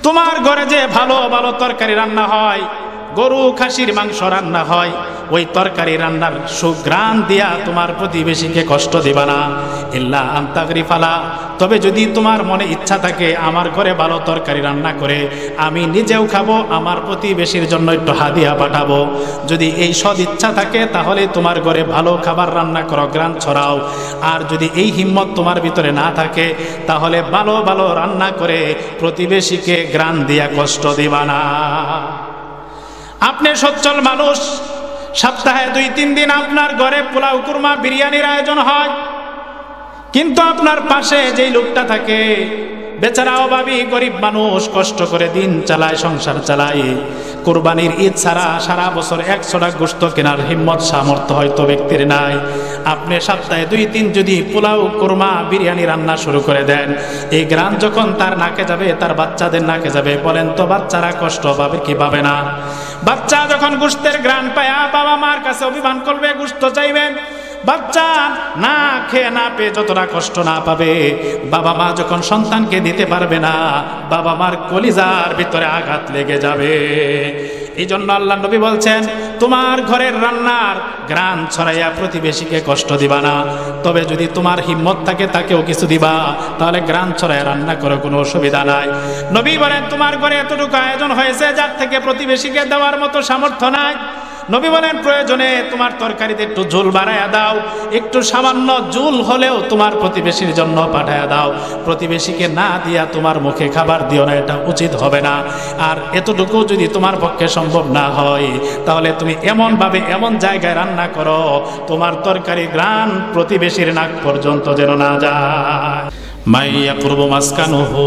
তোমার ঘরে যে ভালো ভালো তরকারি রান্না হয়, গরু খাসির মাংস রান্না হয়, ওই তরকারি রান্নার সুঘ্রাণ দিয়া তোমার প্রতিবেশীকে কষ্ট দিবা না। ইল্লা আন্তাগরিফালা, তবে যদি তোমার মনে ইচ্ছা থাকে আমার ঘরে ভালো তরকারি রান্না করে আমি নিজেও খাবো, আমার প্রতিবেশীর জন্য একটু হাদিয়া পাঠাবো, যদি এই সদ ইচ্ছা থাকে তাহলে তোমার ঘরে ভালো খাবার রান্না করো, গ্রান ছড়াও। আর যদি এই হিম্মত তোমার ভিতরে না থাকে তাহলে ভালো ভালো রান্না করে প্রতিবেশীকে গ্রান দিয়া কষ্ট দিবা না। আপনি সচ্ছল মানুষ, সপ্তাহে 2-3 দিন আপনার ঘরে পোলাও, কুরমা, বিরিয়ানির আয়োজন হয়, কিন্তু আপনার পাশে যেই লোকটা থাকে বেচারা অভাবী গরিব মানুষ, কষ্ট করে দিন চালায়, সংসার চালায়, কুরবানির ঈদ ছাড়া সারা বছর 100টা গোশত কেনার হিম্মত সামর্থ্য হয়তো ব্যক্তির নাই। আপনি সপ্তাহে 2-3 যদি পোলাও, কুরমা, বিরিয়ানি রান্না শুরু করে দেন, এই গ্রান যখন তার নাকে যাবে, তার বাচ্চাদের নাকে যাবে, বলেন তো বাচ্চারা কষ্ট পাবে কি পাবে না? বাচ্চা যখন গোশতের গ্রান পায় বাবা মার কাছে অভিমান করবে, গোশত চাইবে। বাচ্চা না খেয়ে না পেয়ে যতটা কষ্ট না পাবে, বাবা মা যখন সন্তানকে দিতে পারবে না, বাবা মার কলিজার ভিতরে আঘাত লেগে যাবে। এই জন্য আল্লাহ নবী বলছেন, তোমার ঘরের রান্নার গ্রান ছড়াইয়া প্রতিবেশীকে কষ্ট দিবা না, তবে যদি তোমার হিম্মত থাকে তাকেও কিছু দিবা, তাহলে গ্রান ছড়াইয়া রান্না করে কোনো অসুবিধা নাই। নবী বলেন, তোমার ঘরে এতটুকু আয়োজন হয়েছে যার থেকে প্রতিবেশীকে দেওয়ার মতো সামর্থ্য নাই, নবী বলেন প্রয়োজনে তোমার তরকারিতে একটু ঝোল বাড়ায়া দাও, একটু সামান্য ঝোল হলেও তোমার প্রতিবেশীর জন্য পাঠায়া দাও, প্রতিবেশীকে না দিয়া তোমার মুখে খাবার দিও না, এটা উচিত হবে না। আর এতটুকু যদি তোমার পক্ষে সম্ভব না হয় তাহলে তুমি এমনভাবে এমন জায়গায় রান্না করো তোমার তরকারি গ্রান প্রতিবেশীর নাক পর্যন্ত যেন না যায়। মাইয়া কুরবু মাসকানুহু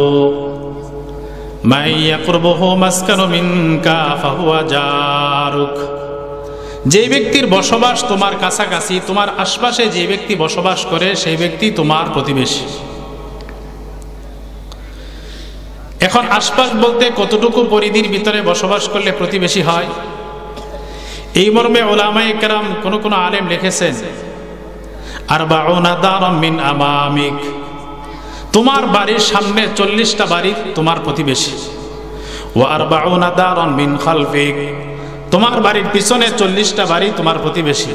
মাইয়া কুরবুহু মাসকানু মিনকা ফাহুয়া জারুক, যে ব্যক্তির বসবাস তোমার কাছাকাছি, তোমার আশপাশে যে ব্যক্তি বসবাস করে সেই ব্যক্তি তোমার প্রতিবেশী। এখন আশপাশ বলতে কতটুকু পরিধির ভিতরে বসবাস করলে প্রতিবেশী হয়, এই মর্মে উলামায়ে কেরাম কোন আলেম লিখেছেন, আরবাউনা দারাম মিন আমামিক, তোমার বাড়ির সামনে 40টা বাড়ি তোমার প্রতিবেশী, ওয়া আরবাউনা দারাম মিন খালফিক, তোমার বাড়ির পিছনে 40টা বাড়ি তোমার প্রতিবেশী।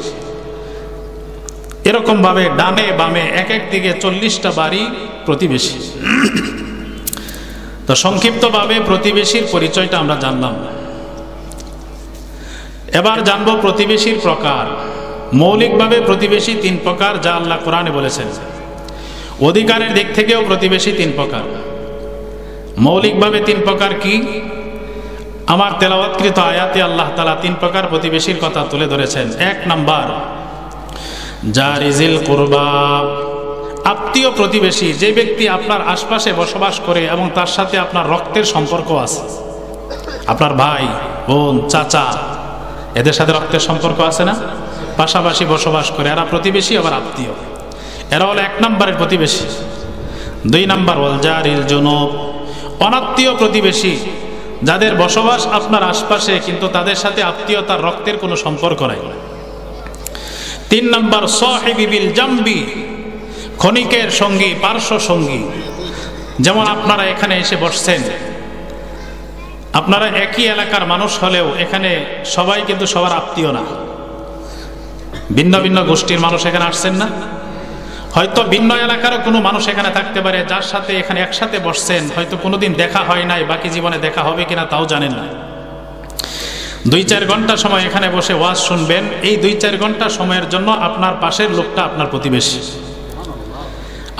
এরকম ভাবে ডানে বামে এক এক দিকে 40টা বাড়ি প্রতিবেশী। তো সংক্ষিপ্তভাবে প্রতিবেশীর পরিচয়টা আমরা জানলাম। এবার জানবো প্রতিবেশীর প্রকার। মৌলিকভাবে প্রতিবেশী 3 প্রকার, যা আল্লাহ কোরআনে বলেছেন। অধিকারের দিক থেকেও প্রতিবেশী 3 প্রকার। মৌলিকভাবে 3 প্রকার কি? আমার তেলাওয়াতকৃত আয়াতে আল্লাহ তাআলা 3 প্রকার প্রতিবেশীর কথা তুলে ধরেছেন। 1 নাম্বার জারিজিল কুরবা, আত্মীয় প্রতিবেশী, যে ব্যক্তি আপনার আশপাশে বসবাস করে এবং তার সাথে আপনার রক্তের সম্পর্ক আছে, আপনার ভাই, বোন, চাচা, এদের সাথে রক্তের সম্পর্ক আছে না, পাশাপাশি বসবাস করে, এরা প্রতিবেশী আবার আত্মীয়। এরা হলো 1 নম্বরের প্রতিবেশী। 2 নাম্বার ওয়াল জারিল জুনুব, অনাত্মীয় প্রতিবেশী, যাদের বসবাস আপনার আশপাশে কিন্তু তাদের সাথে আত্মীয়তার রক্তের কোনো সম্পর্ক নাই। 3 নাম্বার সাহিবি বিল জামবি, ক্ষণিকের সঙ্গী, পার্শ্ব সঙ্গী। যেমন আপনারা এখানে এসে বসছেন, আপনারা একই এলাকার মানুষ হলেও এখানে সবাই কিন্তু সবার আত্মীয় না, ভিন্ন ভিন্ন গোষ্ঠীর মানুষ এখানে আসছেন না। হয়তো ভিন্ন এলাকারও কোনো মানুষ এখানে থাকতে পারে, যার সাথে এখানে একসাথে বসছেন, হয়তো কোনোদিন দেখা হয় নাই, বাকি জীবনে দেখা হবে কিনা তাও জানেন না। 2-4 ঘন্টা সময় এখানে বসে ওয়াজ শুনবেন, এই 2-4 ঘন্টা সময়ের জন্য আপনার পাশের লোকটা আপনার প্রতিবেশী।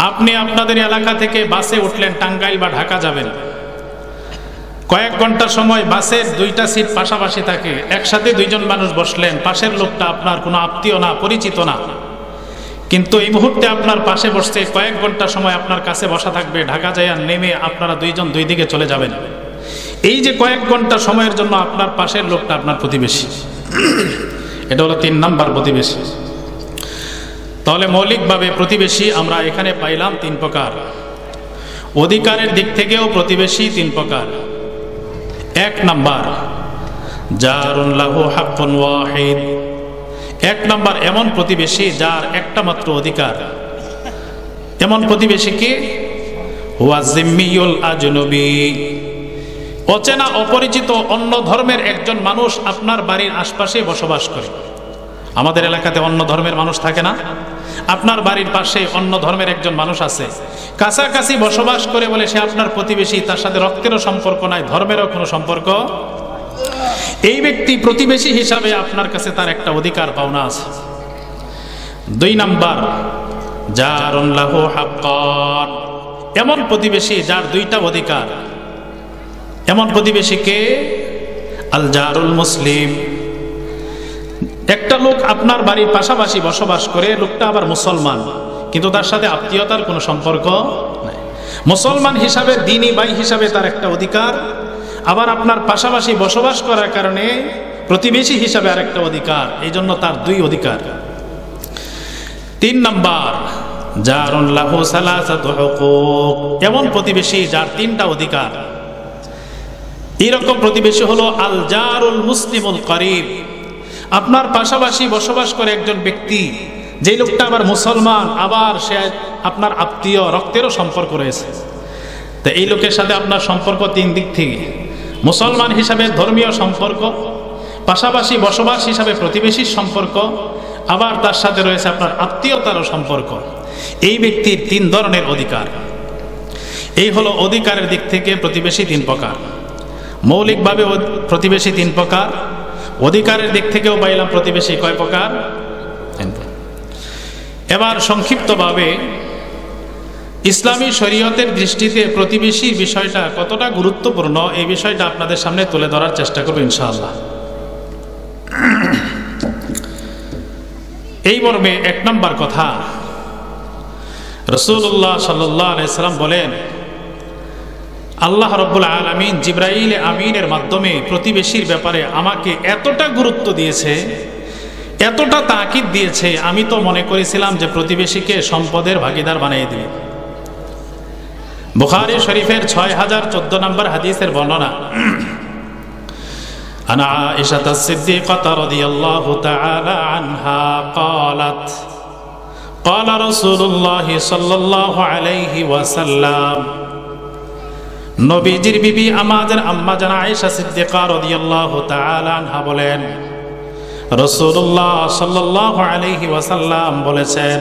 আপনি আপনাদের এলাকা থেকে বাসে উঠলেন, টাঙ্গাইল বা ঢাকা যাবেন, কয়েক ঘন্টা সময় বাসের 2টা সিট পাশাপাশি থাকে, একসাথে 2 জন মানুষ বসলেন, পাশের লোকটা আপনার কোনো আত্মীয় না, পরিচিত না, কিন্তু এই মুহূর্তে আপনার পাশে বসতে কয়েক ঘন্টা সময় আপনার কাছে বসা থাকবে, ঢাকা যায় নেমে আপনারা 2 জন 2 দিকে চলে যাবেন। এই যে কয়েক ঘন্টা সময়ের জন্য আপনার পাশের লোকটা আপনার প্রতিবেশী, এটা হলো 3 নাম্বার প্রতিবেশী। তাহলে মৌলিকভাবে প্রতিবেশী আমরা এখানে পাইলাম 3 প্রকার। অধিকারের দিক থেকেও প্রতিবেশী 3 প্রকার। 1 নাম্বার জারুন লাহু হাক্কুন ওয়াহিদ, 1 নাম্বার এমন প্রতিবেশী যার একটা মাত্র অধিকার। এমন প্রতিবেশী কি? ওয়া জিম্মিউল আজনবী, অচেনা অপরিচিত অন্য ধর্মের একজন মানুষ আপনার বাড়ির আশপাশে বসবাস করে। আমাদের এলাকাতে অন্য ধর্মের মানুষ থাকে না? আপনার বাড়ির পাশে অন্য ধর্মের একজন মানুষ আছে, কাছাকাছি বসবাস করে বলে সে আপনার প্রতিবেশী, তার সাথে রক্তেরও সম্পর্ক নাই, ধর্মেরও কোনো সম্পর্ক। এই ব্যক্তি প্রতিবেশী হিসাবে আপনার কাছে তার একটা অধিকার পাওনা আছে। 2 নাম্বার, জারুন লাহু হাক্কান, এমন প্রতিবেশী যার 2টা অধিকার। এমন প্রতিবেশীকে আল জারুল মুসলিম, একটা লোক আপনার বাড়ির পাশাপাশি বসবাস করে, লোকটা আবার মুসলমান কিন্তু তার সাথে আত্মীয়তার কোনো সম্পর্ক নাই। মুসলমান হিসাবে, দ্বীনী ভাই হিসাবে তার একটা অধিকার, আবার আপনার পাশাপাশি বসবাস করার কারণে প্রতিবেশী হিসাবে আরেকটা অধিকার, এই জন্য তার 2 অধিকার। 3 নাম্বার, জারুন লাহু সালাসাতু হুকুক, এমন প্রতিবেশী যার 3টা অধিকার। এরকম প্রতিবেশী হলো আল জারুল মুসলিমুল করিব, আপনার পাশাপাশি বসবাস করে একজন ব্যক্তি, যে লোকটা আবার মুসলমান, আবার সে আপনার আত্মীয়, রক্তেরও সম্পর্ক রয়েছে। তো এই লোকের সাথে আপনার সম্পর্ক 3 দিক থেকে, মুসলমান হিসাবে ধর্মীয় সম্পর্ক, পাশাপাশি বসবাস হিসাবে প্রতিবেশীর সম্পর্ক, আবার তার সাথে রয়েছে আপনার আত্মীয়তারও সম্পর্ক। এই ব্যক্তির 3 ধরনের অধিকার। এই হলো অধিকারের দিক থেকে প্রতিবেশী 3 প্রকার। মৌলিকভাবে প্রতিবেশী 3 প্রকার, অধিকারের দিক থেকেও পাইলাম প্রতিবেশী কয় প্রকার। এবার সংক্ষিপ্তভাবে ইসলামী শরীয়তের দৃষ্টিতে প্রতিবেশীর বিষয়টা কতটা গুরুত্বপূর্ণ, এই বিষয়টা আপনাদের সামনে তুলে ধরার চেষ্টা করব ইনশাআল্লাহ। এই মর্মে 1 নম্বর কথা, রাসূলুল্লাহ সাল্লাল্লাহু আলাইহি সাল্লাম বলেন, আল্লাহ রাব্বুল আলামিন জিবরাইল আমিনের মাধ্যমে প্রতিবেশীর ব্যাপারে আমাকে এতটা গুরুত্ব দিয়েছে, এতটা তাকিদ দিয়েছে, আমি তো মনে করেছিলাম যে প্রতিবেশীকে সম্পদের ভাগীদার বানিয়ে দিবে। বুখারী শরীফের 6014 নম্বর হাদিসের বর্ণনা, আন আয়েশা সিদ্দিকাহ রাদিয়াল্লাহু তাআলা আনহা ক্বালাত ক্বালা রাসূলুল্লাহ সাল্লাল্লাহু আলাইহি ওয়াসাল্লাম, নবীজির বিবি আমাদের আম্মা জান আয়েশা সিদ্দিকাহ রাদিয়াল্লাহু তাআলা আনহা বলেন, রাসূলুল্লাহ সাল্লাল্লাহু আলাইহি ওয়াসাল্লাম বলেছেন,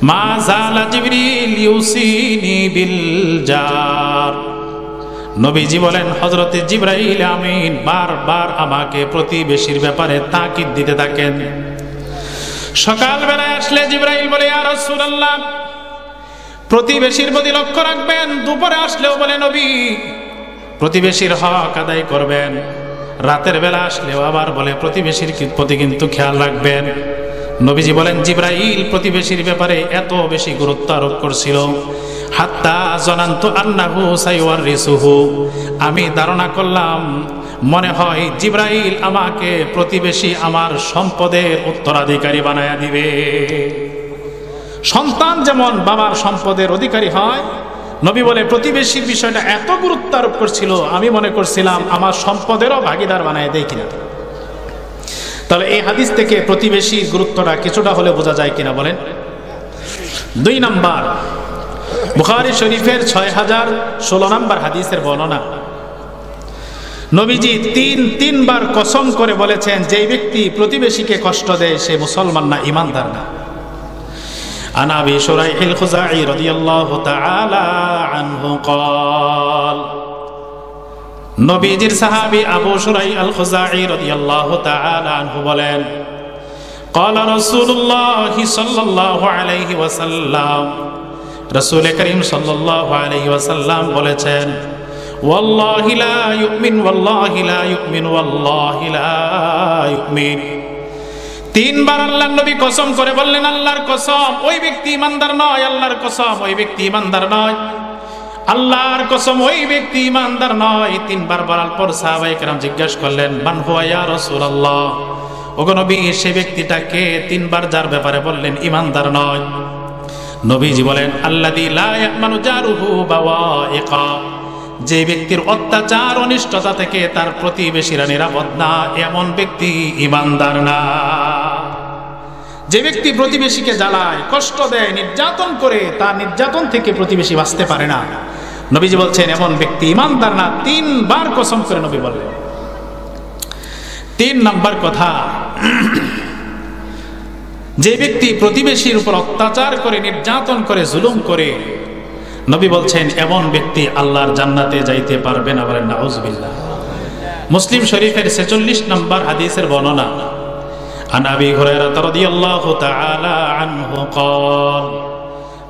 মা যালা জিবরিল ইউসিনি বিল জার, নবীজি বলেন হযরত জিবরাইল আমিন বারবার আমাকে প্রতিবেশীর ব্যাপারে তাকিদ দিতে থাকেন। সকালবেলায় আসলে জিবরাইল বলে, ইয়া রাসূলুল্লাহ, প্রতিবেশীর প্রতি লক্ষ্য রাখবেন। দুপুরে আসলেও বলে নবী প্রতিবেশীর হক আদায় করবেন। রাতের বেলা আসলেও আবার বলে প্রতিবেশীর প্রতি কিন্তু খেয়াল রাখবেন। নবীজি বলেন, জিবরাইল প্রতিবেশীর ব্যাপারে এত বেশি গুরুত্ব আরোপ করছিল, হাত্তা জানান্তু আন্নাহু সাইওয়ারিসুহু, আমি ধারণা করলাম মনে হয় জিবরাইল আমাকে প্রতিবেশী আমার সম্পদের উত্তরাধিকারী বানায়া দিবে। সন্তান যেমন বাবার সম্পদের অধিকারী হয়, নবী বলে প্রতিবেশীর বিষয়টা এত গুরুত্ব আরোপ করছিল, আমি মনে করছিলাম আমার সম্পদেরও ভাগীদার বানায় দেয় কিনা। তাহলে এই হাদিস থেকে প্রতিবেশীর গুরুত্বটা কিছুটা হলে বোঝা যায় কিনা বলেন। 2 নাম্বার, বুখারী শরীফের 6016 নম্বর হাদিসের বর্ণনা, নবীজি 3 বার কসম করে বলেছেন, যেই ব্যক্তি প্রতিবেশীকে কষ্ট দেয় সে মুসলমান না, ঈমানদার না। আন আবি শুরাইহিল খুযাই রাদিয়াল্লাহু তাআলা আনহু ক্বাল, নবীজির সাহাবী আবু শুরাই আল খুযাই রাদিয়াল্লাহু তাআলা আনহু বলেন, ক্বালা রাসূলুল্লাহ সাল্লাল্লাহু আলাইহি ওয়াসাল্লাম, রাসূল করিম সাল্লাল্লাহু আলাইহি ওয়াসাল্লাম বলেছেন, ওয়াল্লাহি লা ইউমিন, ওয়াল্লাহি লা ইউমিন, ওয়াল্লাহি লা ইউমিন। 3 বার আল্লাহর নবী কসম করে বললেন, আল্লাহর কসম ওই ব্যক্তি ঈমানদার নয়, আল্লাহর কসম ওই ব্যক্তি ঈমানদার নয়, আল্লাহর কসম ওই ব্যক্তি ঈমানদার নয়। 3 বার বলার পর সাহাবায়ে কেরাম জিজ্ঞাসা করলেন, মান হুয়া ইয়া রাসূলুল্লাহ, ওগো নবী সেই ব্যক্তিটাকে 3 বার যার ব্যাপারে বললেন ঈমানদার নয়। নবীজি বলেন, আল্লাযী লা ইয়ামানু জারুহু বাওয়াইকা, যে ব্যক্তির অত্যাচার অনিষ্টতা থেকে তার প্রতিবেশীরা নিরাপদ না, এমন ব্যক্তি ঈমানদার না। যে ব্যক্তি প্রতিবেশীকে জ্বালায়, কষ্ট দেয়, নির্যাতন করে, তার নির্যাতন থেকে প্রতিবেশী বাঁচতে পারে না, নবীজি বলছেন এমন ব্যক্তি ইমানদার না, 3 বার কসম করে নবী বললেন। 3 নাম্বার কথা, যে ব্যক্তি প্রতিবেশীর উপর অত্যাচার করে, নির্যাতন করে, জুলুম করে, নবী বলছেন এমন ব্যক্তি আল্লাহর জান্নাতে যাইতে পারবে না। বলেন নাউজুবিল্লাহ। মুসলিম শরীফের 46 নম্বর হাদিসের বর্ণনা, আন আবি হুরায়রা রাদিয়াল্লাহু তাআলা আনহু قال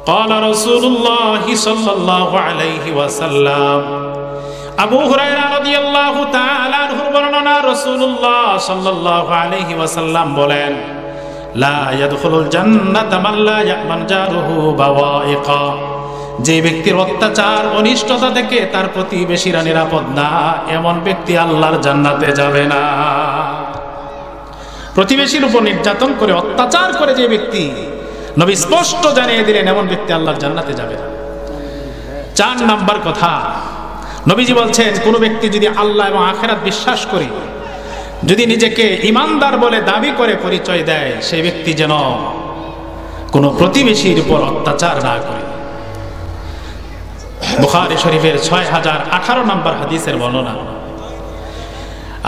قال رسول الله صلى الله عليه وسلم। আবু হুরায়রা রাদিয়াল্লাহু তাআলা আনহু বর্ণনা, রাসূলুল্লাহ সাল্লাল্লাহু আলাইহি ওয়াসাল্লাম বলেন, লা ইয়াদখুলুল জান্নাতা মান লা ইয়ামান জারুহু বাওয়াইকা। যে ব্যক্তির অত্যাচার অনিষ্টতা থেকে তার প্রতিবেশীরা নিরাপদ না, এমন ব্যক্তি আল্লাহর জান্নাতে যাবে না। প্রতিবেশীর উপর নির্যাতন করে, অত্যাচার করে যে ব্যক্তি, নবী স্পষ্ট জানিয়ে দিলেন এমন ব্যক্তি আল্লাহর জান্নাতে যাবে না। 4 নাম্বার কথা, নবীজি বলছেন কোন ব্যক্তি যদি আল্লাহ এবং আখিরাত বিশ্বাস করে, যদি নিজেকে ইমানদার বলে দাবি করে পরিচয় দেয়, সেই ব্যক্তি যেন কোন প্রতিবেশীর উপর অত্যাচার না করে। বুখারী শরীফের 6018 নম্বর হাদিসের বর্ণনা,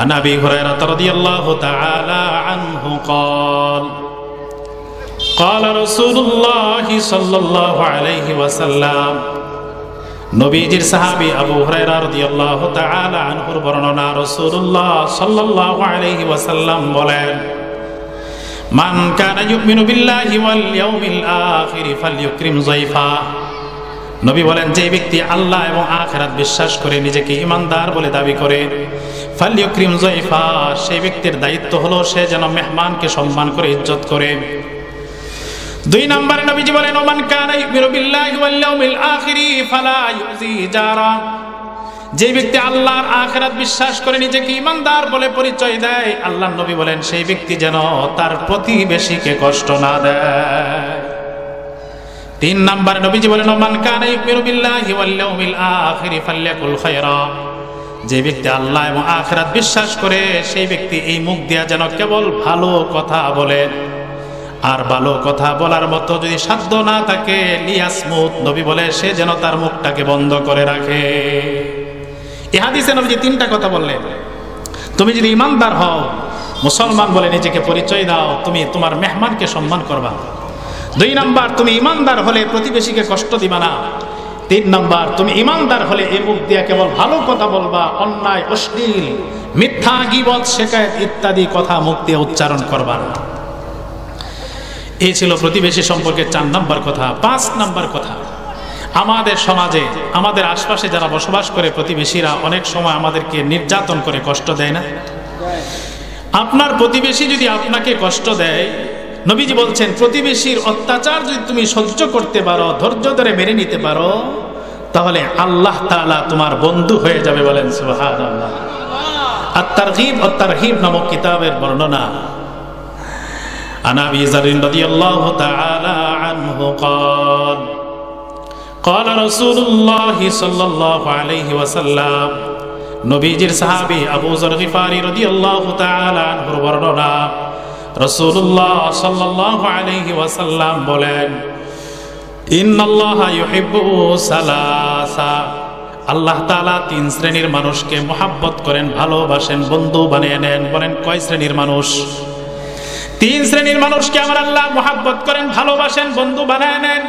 আন আবি হুরায়রা রাদিয়াল্লাহু তাআলা আনহু قال قال رسول الله صلى الله عليه وسلم। নবীজির সাহাবী আবু হুরায়রা রাদিয়াল্লাহু তাআলা আনহুর বর্ণনা, রাসূলুল্লাহ সাল্লাল্লাহু আলাইহি ওয়াসাল্লাম বলেন, মান কানা ইউমিনু বিল্লাহি ওয়াল ইয়াউমিল আখির ফালইউকরিম যায়ফা। নবী বলেন যে ব্যক্তি আল্লাহ এবং আখিরাত বিশ্বাস করে, নিজেকে ইমানদার বলে দাবি করে, ফালইউকরিম যায়ফা, সেই ব্যক্তির দায়িত্ব হলো সে যেন মেহমানকে সম্মান করে, ইজ্জত করে। 2 নম্বরে নবীজি বলেন, ওমান কানা ইউমিনু বিল্লাহি ওয়াল ইয়াউমিল আখির ফালা ইউজি জারা। যে ব্যক্তি আল্লাহর আখিরাত বিশ্বাস করে, নিজেকে ইমানদার বলে পরিচয় দেয়, আল্লাহর নবী বলেন সেই ব্যক্তি যেন তার প্রতিবেশীকে কষ্ট না দেয়। 3 নম্বরে নবীজি বলেন, ওমান কানা ইউমিনু বিল্লাহি ওয়াল ইয়াউমিল আখির ফালইয়াকুল খায়রা। যে ব্যক্তি আল্লাহ এবং আখিরাত বিশ্বাস করে, সেই ব্যক্তি এই মুখ দিয়া যেন কেবল ভালো কথা বলে। আর ভালো কথা বলার মতো যদি সাধ্য না থাকে, লিয়াসমুত, নবী বলে সে যেন তার মুখটাকে বন্ধ করে রাখে। এই হাদিসে নবীজি 3টা কথা বললেন। তুমি যদি ইমানদার হও, মুসলমান বলে নিজেকে পরিচয় দাও, তুমি তোমার মেহমানকে সম্মান করবা। 2 নাম্বার, তুমি ইমানদার হলে প্রতিবেশীকে কষ্ট দিবা না। 3 নাম্বার, তুমি ইমানদার হলে এই মুখ দিয়ে কেবল ভালো কথা বলবা, অন্যায়, অশ্লীল, মিথ্যা, গীবত, শিকায়েত ইত্যাদি কথা মুখ দিয়ে উচ্চারণ করবা না। এই ছিল প্রতিবেশী সম্পর্কে 4 নাম্বার কথা। 5 নাম্বার কথা, আমাদের সমাজে, আমাদের আশপাশে যারা বসবাস করে প্রতিবেশীরা অনেক সময় আমাদেরকে নির্যাতন করে, কষ্ট দেয় না? আপনার প্রতিবেশী যদি আপনাকে কষ্ট দেয়, নবীজি বলছেন প্রতিবেশীর অত্যাচার যদি তুমি সহ্য করতে পারো, ধৈর্য ধরে মেনে নিতে পারো, তাহলে আল্লাহ তাআলা তোমার বন্ধু হয়ে যাবে। বলেন সুবহানাল্লাহ। আত-তারগীব ওয়াত তারহিব নামক কিতাবের বর্ণনা, عن أبي ذر رضي الله تعالى عنه قال قال رسول الله صلى الله عليه وسلم। নবীজির সাহাবী আবু যর গিফারি রাদিয়াল্লাহু তাআলা আনহুর বর্ণনা, রাসূলুল্লাহ সাল্লাল্লাহু আলাইহি ওয়াসাল্লাম বলেন, ইন্নাল্লাহা ইউহিব্বু সালাসা। আল্লাহ তাআলা 3 শ্রেণীর মানুষকে মহব্বত করেন, ভালোবাসেন, বন্ধু বানিয়ে নেন। বলেন কয় শ্রেণীর মানুষ? 3 শ্রেণীর মানুষকে আমার আল্লাহ মহব্বত করেন, ভালোবাসেন, বন্ধু বানায় নেন।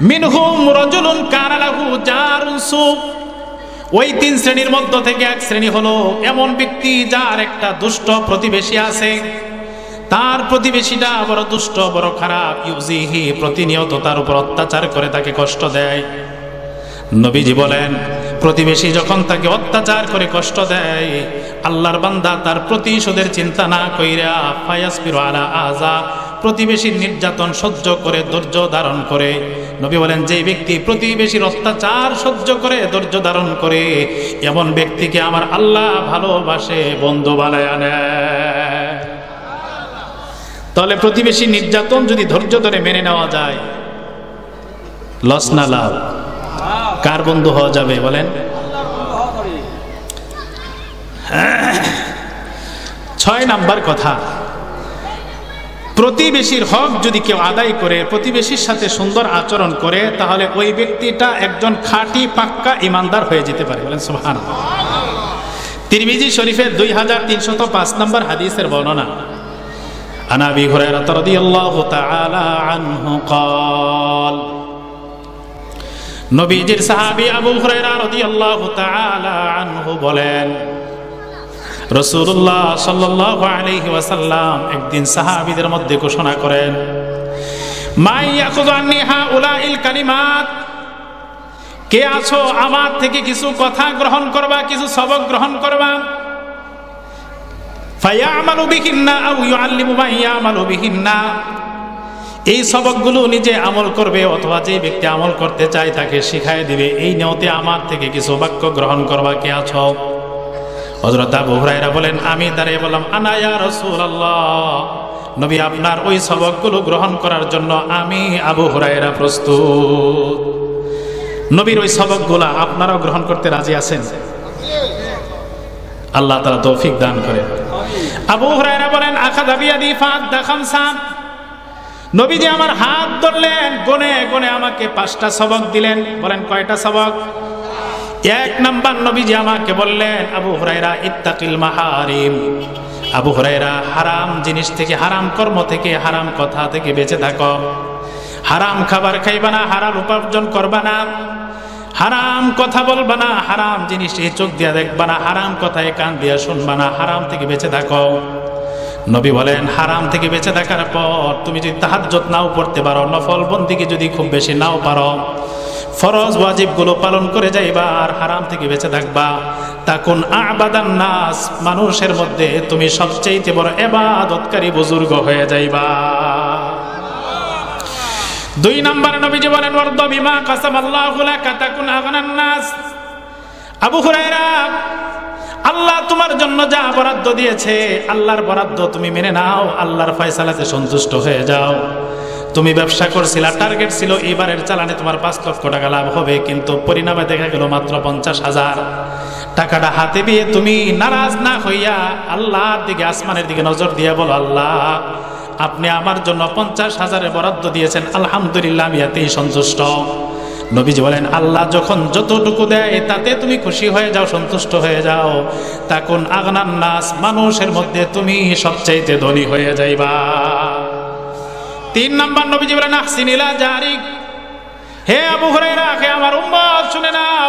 মিনহুম রাজুলুন কানা লাহু জারুন সু। ওই 3 শ্রেণীর মধ্য থেকে 1 শ্রেণী হলো এমন ব্যক্তি যার একটা দুষ্ট প্রতিবেশী আছে। তার প্রতিবেশীটা বড় দুষ্ট, বড় খারাপ। ইউজিহি, প্রতিনিয়ত তার উপর অত্যাচার করে, তাকে কষ্ট দেয়। নবীজি বলেন প্রতিবেশী যখন তাকে অত্যাচার করে কষ্ট দেয়, আল্লাহর বান্দা তার প্রতিশোধের চিন্তা না কইরা ফায়াসবিরু আলা আযা, প্রতিবেশীর নির্যাতন সহ্য করে, ধৈর্য ধারণ করে। নবী বলেন যে ব্যক্তি প্রতিবেশীর অত্যাচার সহ্য করে, ধৈর্য ধারণ করে, এমন ব্যক্তিকে আমার আল্লাহ ভালোবাসে, বন্ধু বানায় নেয়। তাহলে প্রতিবেশীর নির্যাতন যদি ধৈর্য ধরে মেনে নেওয়া যায়, লস না লাভ? কার বন্ধু হওয়া যাবে বলেন? 6 নাম্বার কথা, প্রতিবেশীর হক যদি কেউ আদায় করে, প্রতিবেশীর সাথে সুন্দর আচরণ করে, তাহলে ওই ব্যক্তিটা একজন খাঁটি পাক্কা ইমানদার হয়ে যেতে পারে। বলেন সুবহানাল্লাহ। তিরমিজি শরীফের 2305 নম্বর হাদিসের বর্ণনা। আন আবি হুরায়রা রাদিয়াল্লাহু তাআলা আনহু قال, নবীজির সাহাবী আবু হুরায়রা রাদিয়াল্লাহু তাআলা আনহু বলেন, রাসূলুল্লাহ সাল্লাল্লাহু আলাইহি ওয়াসাল্লাম একদিন সাহাবীদের মধ্যে ঘোষণা করেন, মা ইয়াখুযু আন্নি হাউলাইল কালিমাত, কে আছো আমার থেকে কিছু কথা গ্রহণ করবা, কিছু সবক গ্রহণ করবা, ফায়ামালু বিহিন্না আও ইউআল্লিমু মান ইয়ামালু বিহিন্না, এই সবকগুলো নিজে আমল করবে অথবা যে ব্যক্তি আমল করতে চায় তাকে শিখায় দিবে, এই নিয়তে আমার থেকে কিছু বাক্য গ্রহণ করবা, কে আছো? হযরত আবু হুরায়রা বলেন, আমি দাঁড়িয়ে বললাম, আনা ইয়া রাসূলুল্লাহ, নবী আপনার ওই সবকগুলো গ্রহণ করার জন্য আমি আবু হুরায়রা প্রস্তুত। নবীর ওই সবকগুলো আপনারাও গ্রহণ করতে রাজি আছেন? আল্লাহ তাআলা তৌফিক দান করেন। আবু হুরায়রা বলেন, আখাযা বিয়াদি ফাআদ্দা খামসা, নবীজি আমার হাত ধরলেন, গনে গনে আমাকে 5টা সবক দিলেন। বলেন কয়টা সবক? 1 নাম্বার, নবীজি আমাকে বললেন, আবু হুরায়রা ইত্তাকিল মাহারিম, আবু হুরায়রা হারাম জিনিস থেকে, হারাম কর্ম থেকে, হারাম কথা থেকে বেঁচে থাকো। হারাম খাবার খাইবা না, হারাম উপার্জন করবা না, হারাম কথা বলবা না, হারাম জিনিস চোখ দিয়া দেখবা না, হারাম কথায় কান দিয়া শুনবা না, হারাম থেকে বেঁচে থাকো। নবী বলেন, হারাম থেকে বেঁচে থাকার পর তুমি যদি তাহাজ্জুদ নাও পড়তে পারো, নফল বন্দিকে যদি খুব বেশি নাও পারো, ফরজ ওয়াজিব গুলো পালন করে যাইবা আর হারাম থেকে বেঁচে থাকবা, তাকুন আবাদান নাস, মানুষের মধ্যে তুমি সবচেয়ে বড় ইবাদতকারী বুজুর্গ হয়ে যাইবা। 2 নাম্বার, নবীজি বলেন, ওয়ারদা বিমা কাসামাল্লাহু লাকা তাকুন আগনান নাস, আবু হুরায়রা আল্লাহ তোমার জন্য যা বরাদ্দ দিয়েছে, আল্লাহর বরাদ্দ তুমি মেনে নাও, আল্লাহর ফয়সালাতে সন্তুষ্ট হয়ে যাও। তুমি ব্যবসা করছিলা, টার্গেট ছিল এবারের চালানে তোমার 5 লক্ষ টাকা লাভ হবে, কিন্তু পরিণামে দেখা গেল মাত্র 50,000 টাকাটা হাতে পেয়ে তুমি নারাজ না হইয়া আল্লাহর দিকে, আসমানের দিকে নজর দিয়ে বলো, আল্লাহ আপনি আমার জন্য 50,000-এর বরাদ্দ দিয়েছেন, আলহামদুলিল্লাহ আমি এতেই সন্তুষ্ট। নবীজি বলেন, আল্লাহ যখন যতটুকু দেয় তাতে তুমি খুশি হয়ে যাও, সন্তুষ্ট হয়ে যাও, তাকুন আগনান নাস, মানুষের মধ্যে তুমি সবচাইতে ধনী হয়ে যাইবা। 3 নাম্বার, নবীজি বলেন, আহসিন ইলা জারিক, হে আবু হুরায়রা, হে আমার উম্মত শুনে নাও,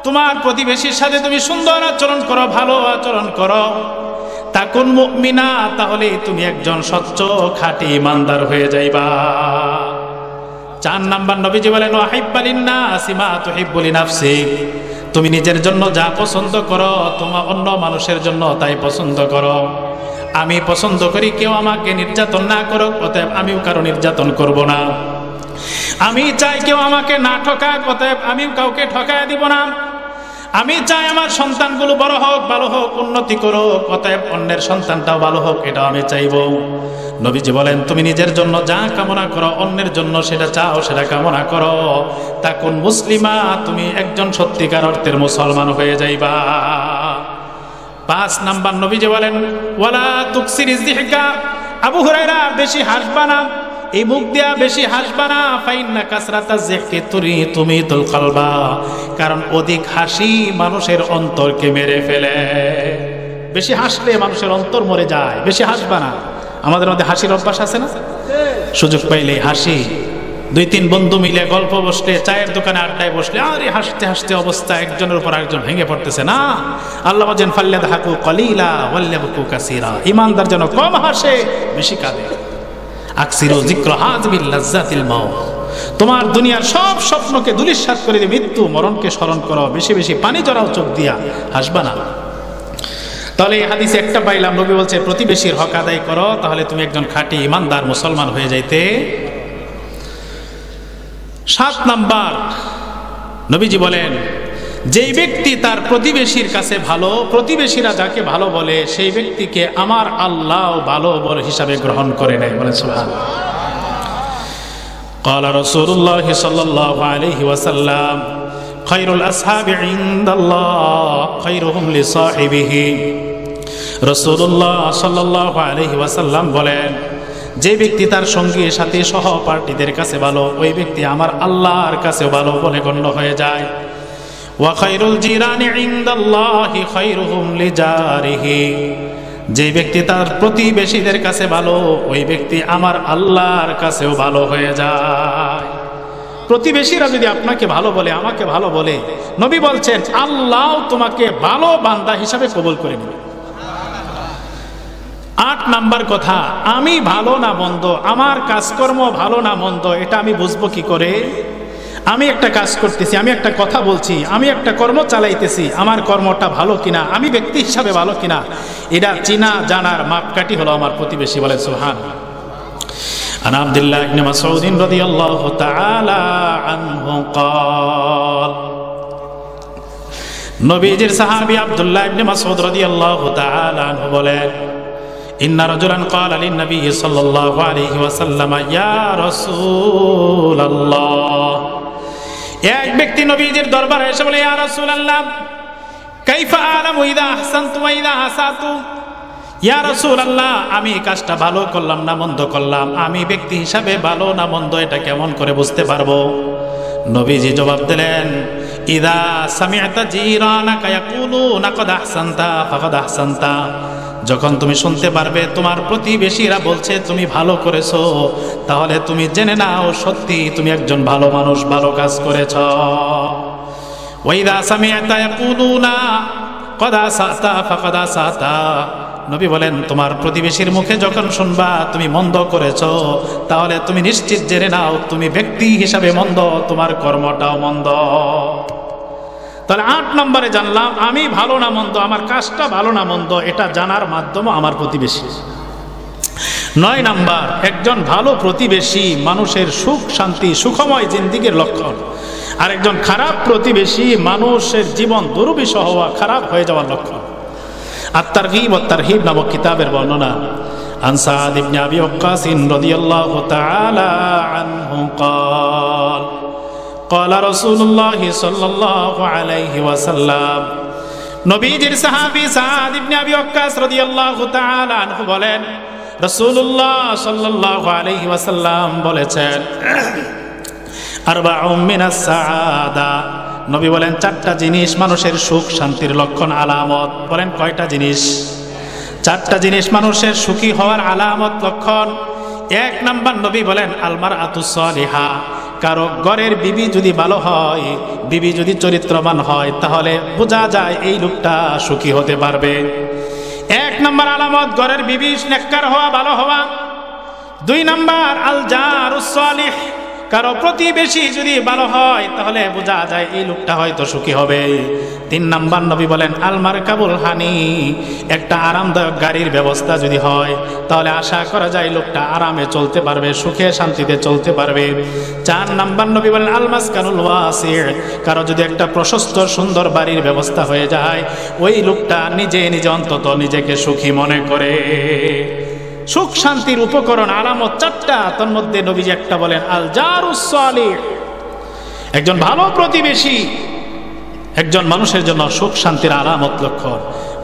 তোমার প্রতিবেশীর সাথে তুমি সুন্দর আচরণ করো, ভালো আচরণ করো, তাকুন মুমিনা, তাহলে তুমি একজন স্বচ্ছ খাঁটি ইমানদার হয়ে যাইবা। 4 নাম্বার, নবীজি বলেন, ওয়াহিব্বা লিন্নাসি মা তুহিব্বু লিনাফসিক, তুমি নিজের জন্য যা পছন্দ করো তোমার অন্য মানুষের জন্য তাই পছন্দ করো। আমি পছন্দ করি কেউ আমাকে নির্যাতন না করুক, অতএব আমিও কারো নির্যাতন করব না। আমি চাই কেউ আমাকে না ঠকাক, অতএব আমিও কাউকে ঠকায় দিব না। আমি চাই আমার সন্তানগুলো বড় হোক, ভালো হোক, উন্নতি করুক, অতএব অন্যের সন্তানটাও ভালো হোক, এটাও আমি চাইব। নবীজি বলেন, তুমি নিজের জন্য যা কামনা করো অন্যের জন্য সেটা চাও, সেটা কামনা করো, তাকুন মুসলিমা, তুমি একজন সত্যিকার অর্থের মুসলমান হয়ে যাইবা। 5 নাম্বার, নবীজি বলেন, ওয়ালা তুকসিরিজ যিহকা, আবু হুরায়রা বেশি হাসবা না, এই মুখ দিয়া বেশি হাসবা না, ফাইন্না কাসরাতাজ যিহকি তুমিতুল কলবা, কারণ অধিক হাসি মানুষের অন্তরকে মেরে ফেলে। বেশি হাসলে মানুষের অন্তর মরে যায়, বেশি হাসবা না। আমাদের মধ্যে হাসির অভ্যাস আছে না? সুযোগ পাইলে হাসি, 2-3 বন্ধু মিলে গল্প বসলে, চায়ের দোকানে আড্ডায় বসলে, আরে হাসতে হাসতে অবস্থা একজনের উপর একজন ভেঙে পড়তেছে না। আল্লাহ বলেন, ফাল্যাদহাকু কলিলা ওয়ালয়াবকু কাসীরা, ইমানদার যেন কম হাসে বেশি কাঁদে। আকসিরু যিকরা হাযবিল লাজ্জাতিল মাউত, তোমার দুনিয়ার সব স্বপ্নকে ধূলিসাৎ করে দিয়ে মৃত্যু মরণকে স্মরণ করো, বেশি বেশি পানি জড়াও চোখ দিয়া, হাসবা না। তাহলে এই হাদিসে একটা পাইলাম, নবী বলছে প্রতিবেশীর হক আদায় করো, তাহলে তুমি একজন খাঁটি ইমানদার মুসলমান হয়ে যাইতে। 7 নাম্বার, নবীজি বলেন, যেই ব্যক্তি তার প্রতিবেশীর কাছে ভালো, প্রতিবেশীরা যাকে ভালো বলে সেই ব্যক্তিকে আমার আল্লাহ ভালো বলে হিসাবে গ্রহণ করে নেয়। বলেন সুবহানাল্লাহ। قال رسول الله صلى الله عليه وسلم خير الأصحاب عند الله خيرهم لصاحبه। রাসূলুল্লাহ সাল্লাল্লাহু আলাইহি ওয়াসাল্লাম বলেন, যে ব্যক্তি তার সঙ্গী সাথী সহপাঠীদের কাছে ভালো, ওই ব্যক্তি আমার আল্লাহর কাছেও ভালো বলে গণ্য হয়ে যায়। ওয়া খায়রুল জিরানি ইনদাল্লাহি খায়রুহুম লিজারিহি, যে ব্যক্তি তার প্রতিবেশীদের কাছে ভালো, ওই ব্যক্তি আমার আল্লাহর কাছেও ভালো হয়ে যায়। প্রতিবেশীরা যদি আপনাকে ভালো বলে, আমাকে ভালো বলে, নবী বলছেন আল্লাহ তোমাকে ভালো বান্দা হিসাবে কবুল করে নেবে। 8 নাম্বার কথা, আমি ভালো না মন্দ, আমার কাজকর্ম ভালো না মন্দ, এটা আমি বুঝবো কি করে? আমি একটা কাজ করতেছি, আমি একটা কথা বলছি, আমি একটা কর্ম চালাইতেছি, আমার কর্মটা ভালো কিনা, আমি ব্যক্তি হিসাবে ভালো কিনা, এটা চিনা জানার মাপকাঠি হলো আমার প্রতিবেশী। বলে সুবহানাল্লাহ। عن عبد الله بن مسعود رضي الله تعالى عنه قال, নবীজির সাহাবী আব্দুল্লাহ ইবনে মাসউদ রাদিয়াল্লাহু তাআলা আনহু বলেন, ইন্না রাজুলান ক্বালা লিন নবী সাল্লাল্লাহু আলাইহি ওয়াসাল্লাম ইয়া রাসূলুল্লাহ, এক ব্যক্তি নবীজির দরবারে এসে বলে, ইয়া রাসূলুল্লাহ কাইফা আলামু ইযা আহসানতু ওয়া ইযা আসাতু, ইয়া রাসূলুল্লাহ আমি কাজটা ভালো করলাম না মন্দ করলাম, আমি ব্যক্তি হিসাবে ভালো না মন্দ এটা কেমন করে বুঝতে পারবো? নবীজি জবাব দিলেন, ইযা সামি'তা জিরানাকা ইয়াকুলুনা ক্বাদ আহসানতা ফাকাদ আহসানতা, যখন তুমি শুনতে পারবে তোমার প্রতিবেশীরা বলছে তুমি ভালো করেছো, তাহলে তুমি জেনে নাও সত্যি তুমি একজন ভালো মানুষ, ভালো কাজ করেছো। ওয়া ইযা সামি'তা ইয়াকুলুনা ক্বাদ আসাতা ফাকাদ আসাতা, নবী বলেন তোমার প্রতিবেশীর মুখে যখন শুনবা তুমি মন্দ করেছো, তাহলে তুমি নিশ্চিত জেনে নাও তুমি ব্যক্তি হিসাবে মন্দ, তোমার কর্মটাও মন্দ। তাহলে 8 নম্বরে জানলাম আমি ভালো না মন্দ, আমার কাজটা ভালো না মন্দ, এটা জানার মাধ্যম আমার প্রতিবেশী। 9 নাম্বার, একজন ভালো প্রতিবেশী মানুষের সুখ শান্তি সুখময় জিন্দেগীর লক্ষণ, আর একজন খারাপ প্রতিবেশী মানুষের জীবন দুর্বিষহ হওয়া, খারাপ হয়ে যাওয়ার লক্ষণ। আত-তারগীব ওয়াত তারহীব নামক কিতাবের বর্ণনা, আন সাদ ইবনে আবি ওয়াক্কাস রাদিয়াল্লাহু তাআলা আনহু قال قال رسول الله صلى الله عليه وسلم, নবীজির সাহাবী সাদ ইবনে আবি ওয়াক্কাস রাদিয়াল্লাহু তাআলা আনহু বলেন, রাসূলুল্লাহ সাল্লাল্লাহু আলাইহি ওয়াসাল্লাম বলেছেন, আরবাউম মিনাস সাআদা, নবী বলেন 4টা জিনিস মানুষের সুখ শান্তির লক্ষণ, আলামত। বলেন কয়টা জিনিস? 4টা জিনিস মানুষের সুখী হওয়ার আলামত, লক্ষণ। 1 নাম্বার নবী বলেন আলমারআতুস সালিহা, কারো ঘরের বিবি যদি ভালো হয়, বিবি যদি চরিত্রবান হয়, তাহলে বোঝা যায় এই লোকটা সুখী হতে পারবে। 1 নাম্বার আলামত ঘরের বিবি নেককার হওয়া, ভালো হওয়া। 2 নাম্বার আল জারুস সালিহ, কারো প্রতিবেশী যদি ভালো হয় তাহলে বোঝা যায় এই লোকটা হয়তো সুখী হবে। 3 নাম্বার নবী বলেন আল মারকাবুল হানি, একটা আরামদায়ক গাড়ির ব্যবস্থা যদি হয় তাহলে আশা করা যায় লোকটা আরামে চলতে পারবে, সুখে শান্তিতে চলতে পারবে। 4 নাম্বার নবী বলেন আল মাসকানুল ওয়াসি', কারো যদি একটা প্রশস্ত সুন্দর বাড়ির ব্যবস্থা হয়ে যায়, ওই লোকটা নিজে নিজে অন্তত নিজেকে সুখী মনে করে। সুখ শান্তির উপকরণ আলামত 4টা, তার মধ্যে নবীজি একটা বলেন আল জারুস সালিহ, একজন ভালো প্রতিবেশী একজন মানুষের জন্য সুখ শান্তির আলামত, লক্ষণ।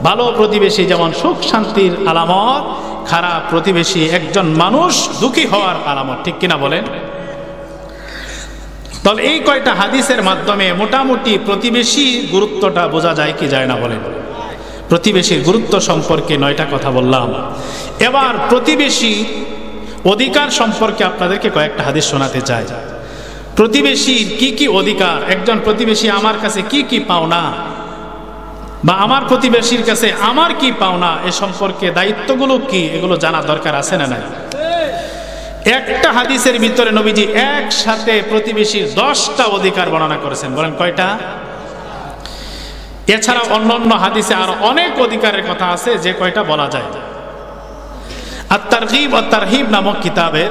ভালো প্রতিবেশী যেমন সুখ শান্তির আলামত, খারাপ প্রতিবেশী একজন মানুষ দুঃখী হওয়ার আলামত, ঠিক কিনা বলেন? তাহলে এই কয়টা হাদিসের মাধ্যমে মোটামুটি প্রতিবেশী গুরুত্বটা বোঝা যায় কি যায় না বলেন? প্রতিবেশীর গুরুত্ব সম্পর্কে 9টা কথা বললাম। এবার প্রতিবেশী অধিকার সম্পর্কে আপনাদেরকে কয়েকটা হাদিস শোনাতে চাই। প্রতিবেশীর কি কি অধিকার, একজন প্রতিবেশী আমার কাছে কি কি পাওনা, বা আমার প্রতিবেশীর কাছে আমার কি পাওনা, এ সম্পর্কে দায়িত্বগুলো কি, এগুলো জানা দরকার আছে না নাই? একটা হাদিসের ভিতরে নবীজি একসাথে প্রতিবেশীর 10টা অধিকার বর্ণনা করেছেন। বলেন কয়টা? এছাড়া অন্যান্য হাদিসে আরো অনেক অধিকারের কথা আছে, যে কয়টা বলা যায়। আত-তারগীব ওয়াত তারহীব নামক কিতাবে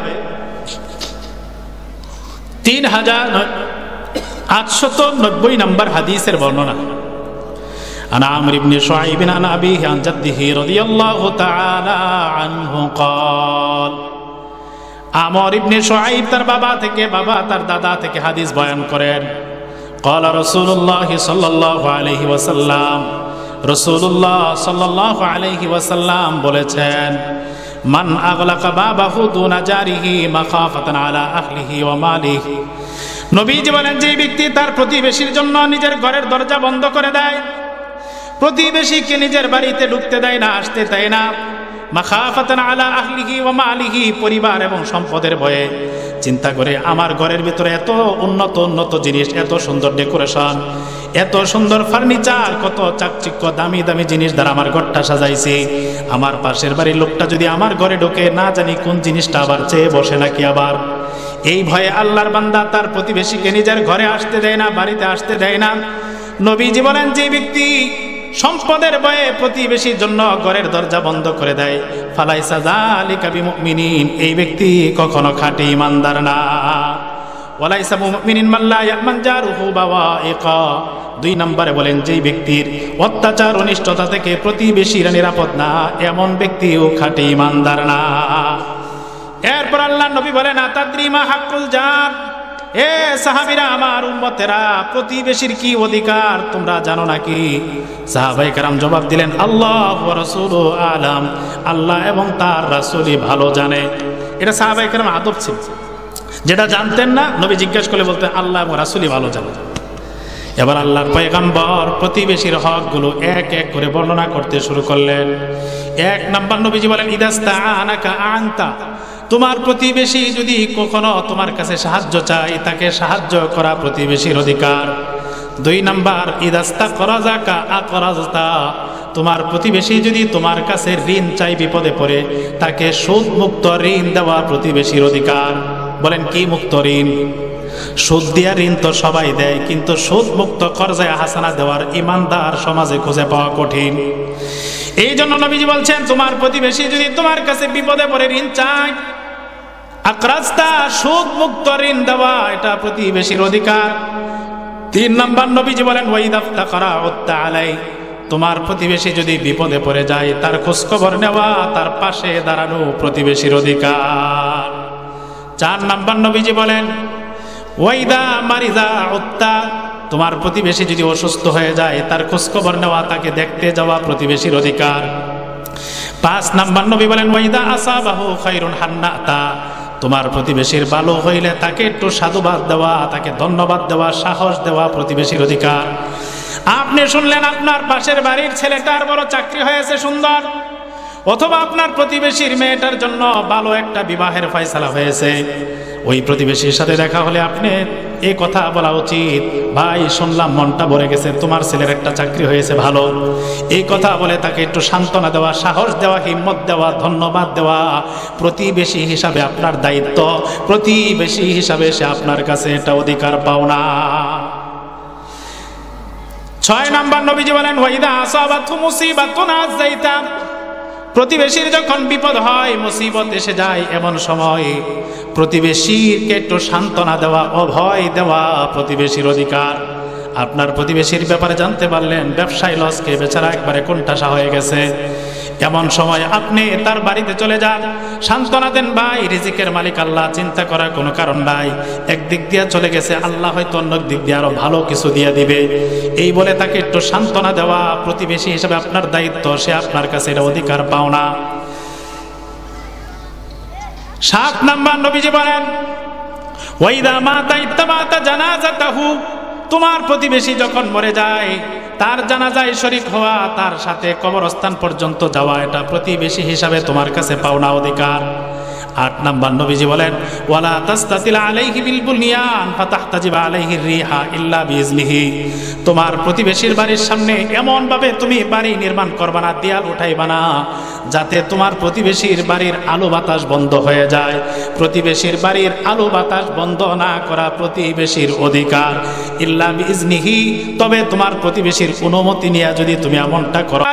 3890 নম্বর হাদিসের বর্ণনা। আন আমর ইবনে শুআইব আন আবিহি আন জাদ্দিহি রাদিয়াল্লাহু তাআলা আনহু قال, আমর ইবনে শুআইব তার বাবা থেকে, বাবা তার দাদা থেকে হাদিস বয়ান করেন। قال رسول الله صلى الله عليه وسلم, রাসূলুল্লাহ সাল্লাল্লাহু আলাইহি ওয়াসাল্লাম বলেছেন, মান আগলাকা বাবাহু দুনা জারিহি মাখাফাতান আলা আহলিহি ওয়া মালিহি। নবীজি বলেন, যে ব্যক্তি তার প্রতিবেশীর জন্য নিজের ঘরের দরজা বন্ধ করে দেয়, প্রতিবেশীকে নিজের বাড়িতে ঢুকতে দেয় না, আসতে দেয় না, মাখাফাতান আলা আহলিহি ওয়া মালিহি, পরিবার এবং সম্পদের ভয়ে, চিন্তা করে আমার ঘরের ভিতরে এত উন্নত উন্নত জিনিস, এত সুন্দর ডেকোরেশন, এত সুন্দর ফার্নিচার, কত চাকচিক্য দামি দামি জিনিস দ্বারা আমার ঘরটা সাজাইছি, আমার পাশের বাড়ির লোকটা যদি আমার ঘরে ঢোকে না জানি কোন জিনিসটা আবার চেয়ে বসে নাকি আবার। এই ভয়ে আল্লাহর বান্দা তার প্রতিবেশীকে নিজের ঘরে আসতে দেয় না, বাড়িতে আসতে দেয় না। নবীজি বলেন, যে ব্যক্তি সম্পদের ভয়ে প্রতিবেশীর জন্য ঘরের দরজা বন্ধ করে দেয়, ফালাইসা যালিকা বিমুমিনিন, এই ব্যক্তি কখনো খাঁটি ঈমানদার না। ওয়ালাইসা মুমিনিন মাল্লা ইয়ামান জারুহু বাওয়াইকা। 2 নম্বরে বলেন, যেই ব্যক্তির অত্যাচার অনিষ্টতা থেকে প্রতিবেশীরা নিরাপদ না, এমন ব্যক্তিও খাঁটি ঈমানদার না। এরপর আল্লাহ নবী বলেন, আতাদ্রি মা হাক্কুল জার, এ সাহাবীরা, আমার উম্মতেরা, প্রতিবেশীর কি অধিকার তোমরা জানো নাকি? সাহাবায়ে কেরাম জবাব দিলেন, আল্লাহ ওয়া রাসূলু আলাম, আল্লাহ এবং তার রাসূলই ভালো জানে। এটা সাহাবায়ে কেরাম আদব ছিল, যেটা জানতেন না নবী জিজ্ঞেস করলে বলতেন আল্লাহ এবং রাসূলই ভালো জানে। এবার আল্লাহর পয়গম্বর প্রতিবেশীর হকগুলো এক এক করে বর্ণনা করতে শুরু করলেন। 1 নম্বর নবীজি বলেন, ইদাস্তাআনাকা আনতা, তোমার প্রতিবেশী যদি কখনো তোমার কাছে সাহায্য চায়, তাকে সাহায্য করা প্রতিবেশীর অধিকার। 2 নম্বর, ইদাস্তাকরাজাকা আকরাজতা, তোমার প্রতিবেশী যদি তোমার কাছে ঋণ চাই বিপদে পড়ে, তাকে সুদ মুক্ত ঋণ দেওয়া প্রতিবেশীর অধিকার। বলেন, কি মুক্ত ঋণ? সুদ দিয়া ঋণ তো সবাই দেয়, কিন্তু সুদ মুক্ত কর্জায় হাসানা দেওয়ার ইমানদার সমাজে খুঁজে পাওয়া কঠিন। এই জন্য নবীজি বলছেন, তোমার প্রতিবেশী যদি তোমার কাছে বিপদে পড়ে ঋণ চায়, আকরাজতা, সুদ মুক্ত ঋণ দেওয়া, এটা প্রতিবেশীর অধিকার। 3 নম্বর নবীজি বলেন, ওয়াইদাফতাকারা উত্তা আলাই, তোমার প্রতিবেশী যদি বিপদে পড়ে যায়, তার খোঁজখবর নেওয়া, তার পাশে দাঁড়ানো প্রতিবেশীর অধিকার। 4 নম্বর নবীজি বলেন, ওয়াইদা মারিজা উত্তা, তোমার প্রতিবেশী যদি অসুস্থ হয়ে যায়, তার খোঁজখবর নেওয়া, তাকে দেখতে যাওয়া প্রতিবেশীর অধিকার। 5 নম্বর নবী বলেন, ওয়াইদা আসাবাহু খায়রুন হান্নাতা, তোমার প্রতিবেশীর ভালো হইলে তাকে একটু সাধুবাদ দেওয়া, তাকে ধন্যবাদ দেওয়া, সাহস দেওয়া প্রতিবেশীর অধিকার। আপনি শুনলেন আপনার পাশের বাড়ির ছেলেটার বড় চাকরি হয়েছে সুন্দর, অথবা আপনার প্রতিবেশীর মেয়েটার জন্য ভালো একটা বিবাহের ফয়সালা হয়েছে, ওই প্রতিবেশীর সাথে দেখা হলে আপনি এই কথা বলা উচিত, ভাই শুনলাম মনটা ভরে গেছে, তোমার ছেলের একটা চাকরি হয়েছে ভালো। এই কথা বলে তাকে একটু সান্ত্বনা দেওয়া, সাহস দেওয়া, হিম্মত দেওয়া, ধন্যবাদ দেওয়া প্রতিবেশী হিসাবে আপনার দায়িত্ব। প্রতিবেশী হিসাবে সে আপনার কাছে এটা অধিকার পাওনা। 6 নম্বর নবীজি বলেন, ওয়াইদা আসাবাতহু মুসিবাতুন আযাইতা, প্রতিবেশীর যখন বিপদ হয়, মুসিবত এসে যায়, এমন সময় প্রতিবেশীকে একটু সান্ত্বনা দেওয়া, অভয় দেওয়া প্রতিবেশীর অধিকার। আপনার প্রতিবেশীর ব্যাপারে জানতে পারলেন ব্যবসায় লসকে, বেচারা একবারে কোণঠাসা হয়ে গেছে, এমন সময় আপনি তার বাড়িতে চলে যান, সান্ত্বনা দেন, ভাই রিজিকের মালিক আল্লাহ, চিন্তা করার কোনো কারণ নাই, একদিক দিয়ে চলে গেছে, আল্লাহ হয়তো অন্য দিক দিয়ে আরো ভালো কিছু দিয়ে দিবে, এই বলে তাকে একটু সান্ত্বনা দেওয়া প্রতিবেশী হিসেবে আপনার দায়িত্ব, সে আপনার কাছে এটা অধিকার পাওনা। 7 নম্বর নবীজি বলেন, ওয়াইদা মাতা ইত্তাবাতা জানাজাতাহু, তোমার প্রতিবেশী যখন মরে যায়, তার জানাজায় শরীক হওয়া, তার সাথে কবরস্থান পর্যন্ত যাওয়া, এটা প্রতিবেশী হিসাবে তোমার কাছে পাওনা অধিকার। 8 নম্বর নবীজি বলেন, ওয়ালা তাস্তাতিল আলাইহি বিল বুনিয়ান ফাতাহতাজিব আলাইহি রিহা ইল্লা বিইজনিহি, তোমার প্রতিবেশীর বাড়ির সামনে এমন ভাবে তুমি বাড়ি নির্মাণ করবা না, দেয়াল উঠাইবা না, যাতে তোমার প্রতিবেশীর বাড়ির আলো বাতাস বন্ধ হয়ে যায়। প্রতিবেশীর বাড়ির আলো বাতাস বন্ধ না করা প্রতিবেশীর অধিকার, ইল্লা বিইজনিহি, তবে তোমার প্রতিবেশীর অনুমতি নিয়ে যদি তুমি এমনটা করো।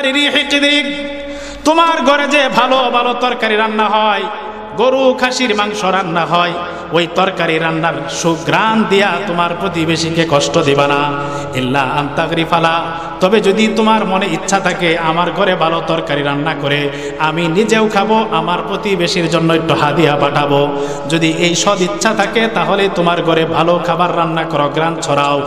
তোমার ঘরে যে ভালো ভালো তরকারি রান্না হয়, গরু খাসির মাংস রান্না হয়, ওই তরকারি রান্নার সুঘ্রাণ দিয়া তোমার প্রতিবেশীকে কষ্ট দিবা না। ইল্লা আন তাগরিফালা, তবে যদি তোমার মনে ইচ্ছা থাকে আমার ঘরে ভালো তরকারি রান্না করে আমি নিজেও খাবো, আমার প্রতিবেশীর জন্য একটু হাদিয়া পাঠাবো, যদি এই সদ ইচ্ছা থাকে তাহলে তোমার ঘরে ভালো খাবার রান্না করো, গ্রান ছড়াও।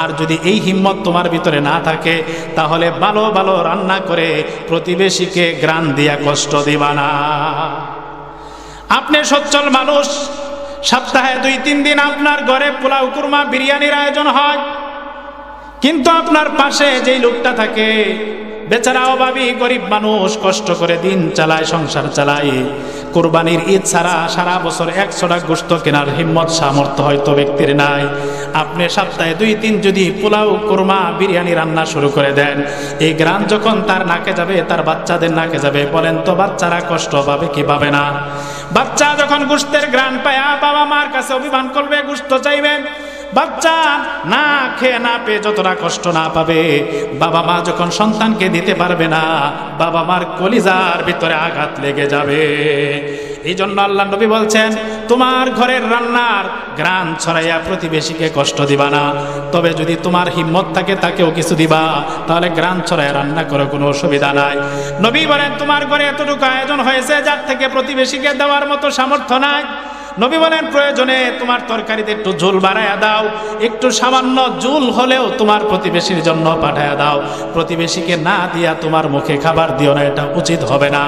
আর যদি এই হিম্মত তোমার ভিতরে না থাকে তাহলে ভালো ভালো রান্না করে প্রতিবেশীকে গ্রান দিয়া কষ্ট দিবা না। আপনি সচ্ছল মানুষ, সপ্তাহে 2-3 দিন আপনার ঘরে পোলাও, কুরমা, বিরিয়ানির আয়োজন হয়, কিন্তু আপনার পাশে যেই লোকটা থাকে বেচারা অভাবী গরিব মানুষ, কষ্ট করে দিন চালায়, সংসার চালায়, কুরবানির ঈদ ছাড়া সারা বছর 100 টাকা গোশত কেনার হিম্মত সামর্থ্য হয়তো ব্যক্তির নাই। আপনি সপ্তাহে 2-3 যদি পোলাও, কুরমা, বিরিয়ানি রান্না শুরু করে দেন, এই গ্রান যখন তার নাকে যাবে, তার বাচ্চাদের নাকে যাবে, বলেন তো বাচ্চারা কষ্ট পাবে কি পাবে না? বাচ্চা যখন গোশতের গ্রান পায়া বাবা মার কাছে অভিমান করবে, গোশত চাইবেন, বাচ্চা না খেয়ে না পেয়ে যতটা কষ্ট না পাবে, বাবা মা যখন সন্তানকে দিতে পারবে না, বাবা মার কলিজার ভিতরে আঘাত লেগে যাবে। এই জন্য আল্লাহ নবী বলছেন, তোমার ঘরের রান্নার গ্রান ছড়াইয়া প্রতিবেশীকে কষ্ট দিবা না, তবে যদি তোমার হিম্মত থাকে তাকেও কিছু দিবা, তাহলে গ্রান ছড়াইয়া রান্না করে কোনো অসুবিধা নাই। নবী বলেন, তোমার ঘরে এতটুকু আয়োজন হয়েছে যার থেকে প্রতিবেশীকে দেওয়ার মতো সামর্থ্য নাই, নবী বলেন প্রয়োজনে তোমার তরকারিতে একটু ঝোল বাড়াইয়া দাও, একটু সামান্য ঝোল হলেও তোমার প্রতিবেশীর জন্য পাঠাইয়া দাও, প্রতিবেশীকে না দিয়া তোমার মুখে খাবার দিও না, এটা উচিত হবে না।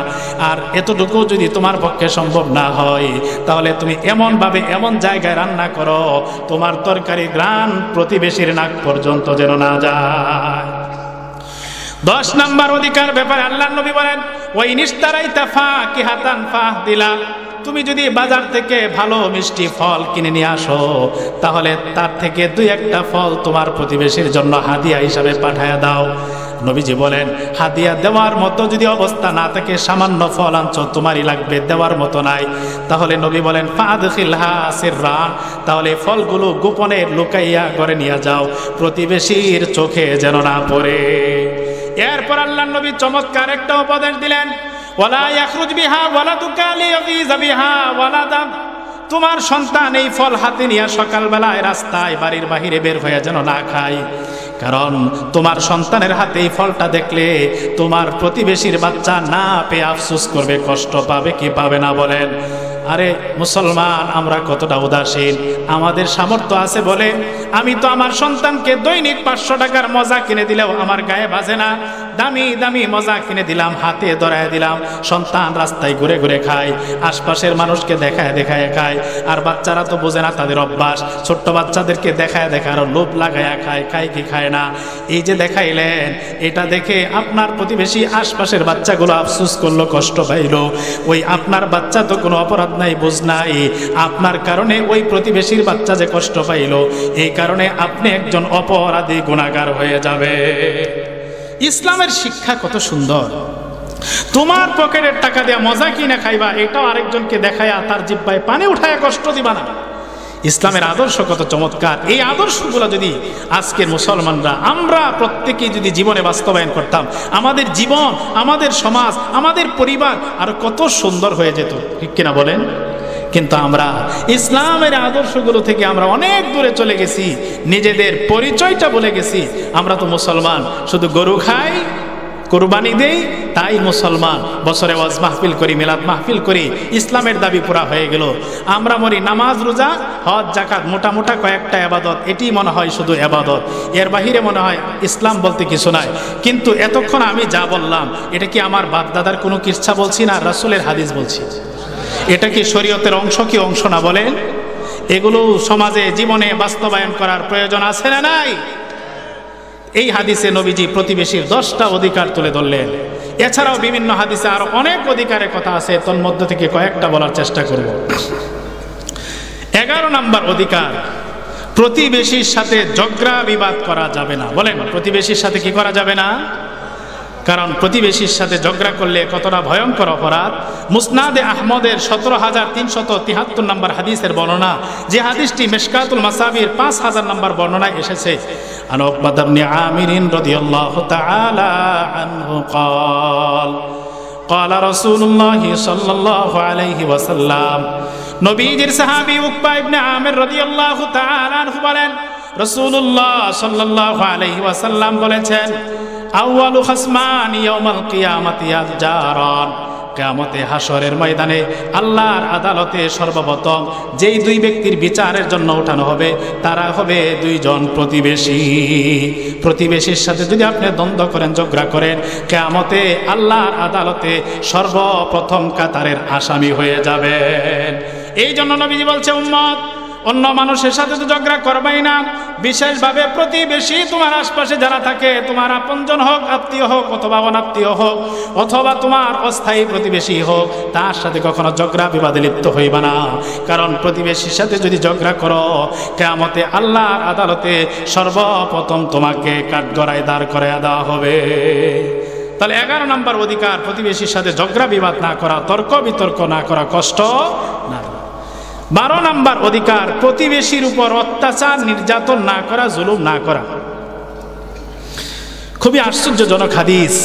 আর এতটুকু যদি তোমার পক্ষে সম্ভব না হয় তাহলে তুমি এমনভাবে এমন জায়গায় রান্না করো তোমার তরকারি গ্রান প্রতিবেশীর নাক পর্যন্ত যেন না যায়। 10 নম্বর অধিকার ব্যাপারে আল্লাহ নবী বলেন, ওই নিস্তারাইতা ফাকিহাতান ফাহদিলা, তুমি যদি বাজার থেকে ভালো মিষ্টি ফল কিনে নিয়ে আসো তাহলে তার থেকে 2-1টা ফল তোমার প্রতিবেশীর জন্য হাদিয়া হিসাবে পাঠায়া দাও। নবীজি বলেন, হাদিয়া দেওয়ার মতো যদি অবস্থা না থাকে, সামান্য ফল আনছো, তোমারই লাগবে, দেওয়ার মতো নাই, তাহলে নবী বলেন ফাদখিলহা সিররান, তাহলে ফলগুলো গোপনে লুকাইয়া ঘরে নিয়ে যাও, প্রতিবেশীর চোখে যেন না পড়ে। এরপর আল্লাহ নবী চমৎকার একটা উপদেশ দিলেন, ওয়ালা ইয়াখরুজ বিহা ওয়ালাদুকা লিয়াযিযা বিহা ওয়ালাদা, তোমার সন্তান এই ফল হাতে নিয়ে সকালবেলায় রাস্তায় বাড়ির বাহিরে বের হয়ে যেন না খায়, কারণ তোমার সন্তানের হাতে এই ফলটা দেখলে তোমার প্রতিবেশীর বাচ্চা না পেয়ে আফসোস করবে, কষ্ট পাবে কি পাবে না বলেন? আরে মুসলমান, আমরা কতটা উদাসীন। আমাদের সামর্থ্য আছে বলে আমি তো আমার সন্তানকে দৈনিক 500 টাকার মজা কিনে দিলেও আমার গায়ে বাজে না, দামি দামি মজা কিনে দিলাম, হাতে ধরায় দিলাম, সন্তান রাস্তায় ঘুরে ঘুরে খায়, আশপাশের মানুষকে দেখায় দেখায় খায়, আর বাচ্চারা তো বোঝে না, তাদের অভ্যাস ছোট্ট বাচ্চাদেরকে দেখায় দেখায় আরো লোভ লাগায়া খায়, খায় কি খায় না। এই যে দেখাইলেন, এটা দেখে আপনার প্রতিবেশী আশপাশের বাচ্চাগুলো আফসোস করলো, কষ্ট পাইল, ওই আপনার বাচ্চা তো কোনো অপরাধ নাই, বুঝ নাই, আপনার কারণে ওই প্রতিবেশীর বাচ্চা যে কষ্ট পাইল, এই কারণে আপনি একজন অপরাধী গুনাহগার হয়ে যাবে। ইসলামের শিক্ষা কত সুন্দর। তোমার পকেটের টাকা দিয়ে মজা কিনে খাইবা, এটাও আরেকজনকে দেখায়া তার জিহ্বায় পানি উঠায় কষ্ট দিবা না। ইসলামের আদর্শ কত চমৎকার। এই আদর্শগুলো যদি আজকের মুসলমানরা, আমরা প্রত্যেকেই যদি জীবনে বাস্তবায়ন করতাম, আমাদের জীবন, আমাদের সমাজ, আমাদের পরিবার আরো কত সুন্দর হয়ে যেত, ঠিক কিনা বলেন? কিন্তু আমরা ইসলামের আদর্শগুলো থেকে আমরা অনেক দূরে চলে গেছি, নিজেদের পরিচয়টা বলে গেছি। আমরা তো মুসলমান, শুধু গরু খাই, কুরবানি দেই, তাই মুসলমান, বছরে ওয়াজ মাহফিল করি, মিলাদ মাহফিল করি, ইসলামের দাবি পুরা হয়ে গেল। আমরা মরি নামাজ, রোজা, হজ, যাকাত, মোটা মোটা কয়েকটা ইবাদত, এটি মনে হয় শুধু ইবাদত, এর বাহিরে মনে হয় ইসলাম বলতে কিছু নাই। কিন্তু এতক্ষণ আমি যা বললাম, এটা কি আমার বাপ দাদার কোনো কিচ্ছা বলছি না, রাসূলের হাদিস বলছি? এটা কি শরীয়তের অংশ কি অংশ না বলেন? এগুলো সমাজে জীবনে বাস্তবায়ন করার প্রয়োজন আছে না নাই? এই হাদিসে নবীজি প্রতিবেশীর 10টা অধিকার তুলে ধরলেন। এছাড়াও বিভিন্ন হাদিসে আরো অনেক অধিকারের কথা আছে, তন্মধ্যে থেকে কয়েকটা বলার চেষ্টা করব। 11 নম্বর অধিকার, প্রতিবেশীর সাথে ঝগড়া বিবাদ করা যাবে না। বলেন, প্রতিবেশীর সাথে কি করা যাবে না? কারণ প্রতিবেশীর সাথে ঝগড়া করলে কতটা ভয়ঙ্কর অপরাধ। মুসনাদে আহমদের 17373 নম্বর হাদিসের বর্ণনা, যে হাদিসটি মিশকাতুল মাসাবির 5000 নম্বর বর্ণনায় এসেছে। আন উকবাহ ইবনে আমির রাদিয়াল্লাহু তাআলা আনহু قال ক্বালা রাসূলুল্লাহ সাল্লাল্লাহু আলাইহি ওয়াসাল্লাম, নবীজির সাহাবী উকবা ইবনে আমির রাদিয়াল্লাহু তাআলা আনহু বলেন, রাসূলুল্লাহ সাল্লাল্লাহু আলাইহি ওয়াসাল্লাম বলেছেন, আউয়ালু খাসমানি ইয়াউমাল কিয়ামাতি আল-জারান, কিয়ামতে হাসরের ময়দানে আল্লাহর আদালতে সর্বপ্রথম যেই দুই ব্যক্তির বিচারের জন্য ওঠানো হবে তারা হবে দুইজন প্রতিবেশী। প্রতিবেশীর সাথে যদি আপনি দ্বন্দ্ব করেন, ঝগড়া করেন, কিয়ামতে আল্লাহর আদালতে সর্বপ্রথম কাতারের আসামি হয়ে যাবেন। এই জন্য নবীজি বলছে, উম্মত অন্য মানুষের সাথে তো ঝগড়া করবেই না, বিশেষভাবে প্রতিবেশী তোমার আশপাশে যারা থাকে, তোমার আপনজন হোক, আত্মীয় হোক অথবা অনাত্মীয় হোক, অথবা তোমার অস্থায়ী প্রতিবেশী হোক, তার সাথে কখনো ঝগড়া বিবাদে লিপ্ত হইবা না। কারণ প্রতিবেশীর সাথে যদি ঝগড়া করো, কিয়ামতে আল্লাহর আদালতে সর্বপ্রথম তোমাকে কাঠগড়ায় দাঁড় করায় দেওয়া হবে। তাহলে 11 নম্বর অধিকার, প্রতিবেশীর সাথে ঝগড়া বিবাদ না করা, তর্ক বিতর্ক না করা, কষ্ট না। 12 নম্বর অধিকার, প্রতিবেশীর উপর অত্যাচার নির্যাতন না করা, জুলুম না করা। খুবই আশ্চর্যজনক হাদিস।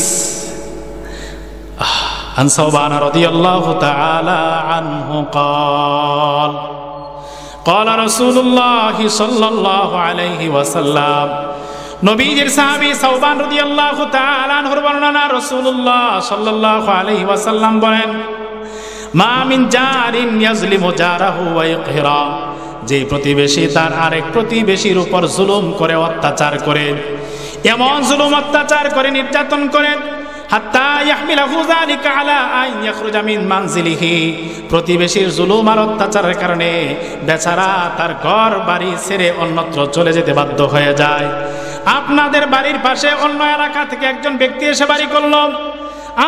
আন সাওবান রাদিয়াল্লাহু তাআলা আনহু قال قال رسول الله صلى الله عليه وسلم, নবীজির সাহাবী সাওবান রাদিয়াল্লাহু তাআলা আনহুর বর্ণনা, রাসূলুল্লাহ সাল্লাল্লাহু আলাইহি ওয়াসাল্লাম বলেন, মা মিন জারিন ইয়াজলিমু জারাহু ওয়া ইয়াকহিরা, যে প্রতিবেশী তার আরেক প্রতিবেশীর উপর জুলুম করে, অত্যাচার করে, এমন জুলুম অত্যাচার করে, নির্যাতন করে, হাত্তা ইয়াহমিলাহু যালিকা আলা আন ইয়াখরুজা মিন মানজিলিহি, প্রতিবেশীর জুলুম আর অত্যাচারের কারণে বেচারা তার ঘর বাড়ি ছেড়ে অন্যত্র চলে যেতে বাধ্য হয়ে যায়। আপনাদের বাড়ির পাশে অন্য এলাকা থেকে একজন ব্যক্তি এসে বাড়ি করলো,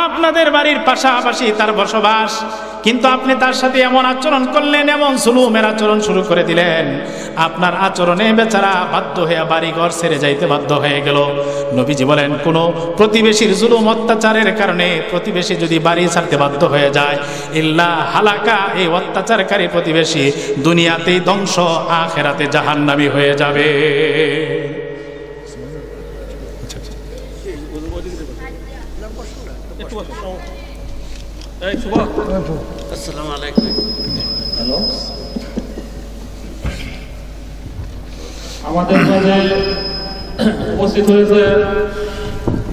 আপনাদের বাড়ির পাশাপাশি তার বসবাস, কিন্তু আপনি তার সাথে এমন আচরণ করলেন, এমন জুলুমের আচরণ শুরু করে দিলেন, আপনার আচরণে বেচারা বাধ্য হয়ে বাড়ি ঘর ছেড়ে যাইতে বাধ্য হয়ে গেল। নবীজি বলেন, কোন প্রতিবেশীর জুলুম অত্যাচারের কারণে প্রতিবেশী যদি বাড়ি ছাড়তে বাধ্য হয়ে যায়, ইল্লা হালাকা, এই অত্যাচারকারী প্রতিবেশী দুনিয়াতেই ধ্বংস, আখিরাতে জাহান্নামী হয়ে যাবে। আসসালামু আলাইকুম। হ্যালো, আমাদের মাঝে উপস্থিত হয়েছে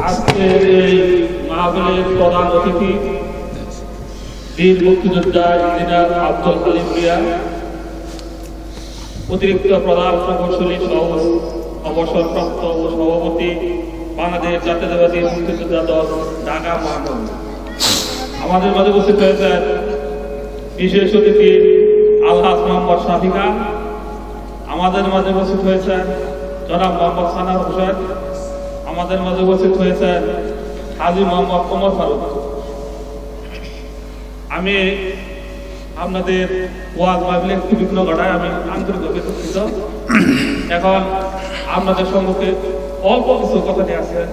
আজকের এই মাহফিলের প্রধান অতিথি, বীর মুক্তিযোদ্ধা ইঞ্জিনিয়ার আব্দুল হালিম মিয়া, অতিরিক্ত প্রধান প্রকৌশলী সহ অবসরপ্রাপ্ত ও সভাপতি বাংলাদেশ জাতীয়তাবাদী মুক্তিযোদ্ধা দল ঢাকা মহানগর। আমাদের মাঝে উপস্থিত হয়েছে বিশেষ অতিথি আলহাজ মোহাম্মদ শাফি খান। আমাদের মাঝে উপস্থিত হয়েছে জনাব মোহাম্মদ সানার হোসেন। আমাদের মাঝে উপস্থিত হয়েছে হাজী মোহাম্মদ ওমর ফারুক। আমি আপনাদের ওয়াজ মাহফিলে একটু বিঘ্ন ঘটায় আমি আন্তরিকভাবে দুঃখিত। এখন আপনাদের সম্মুখে অল্প কিছু কথা নিয়ে আসছেন।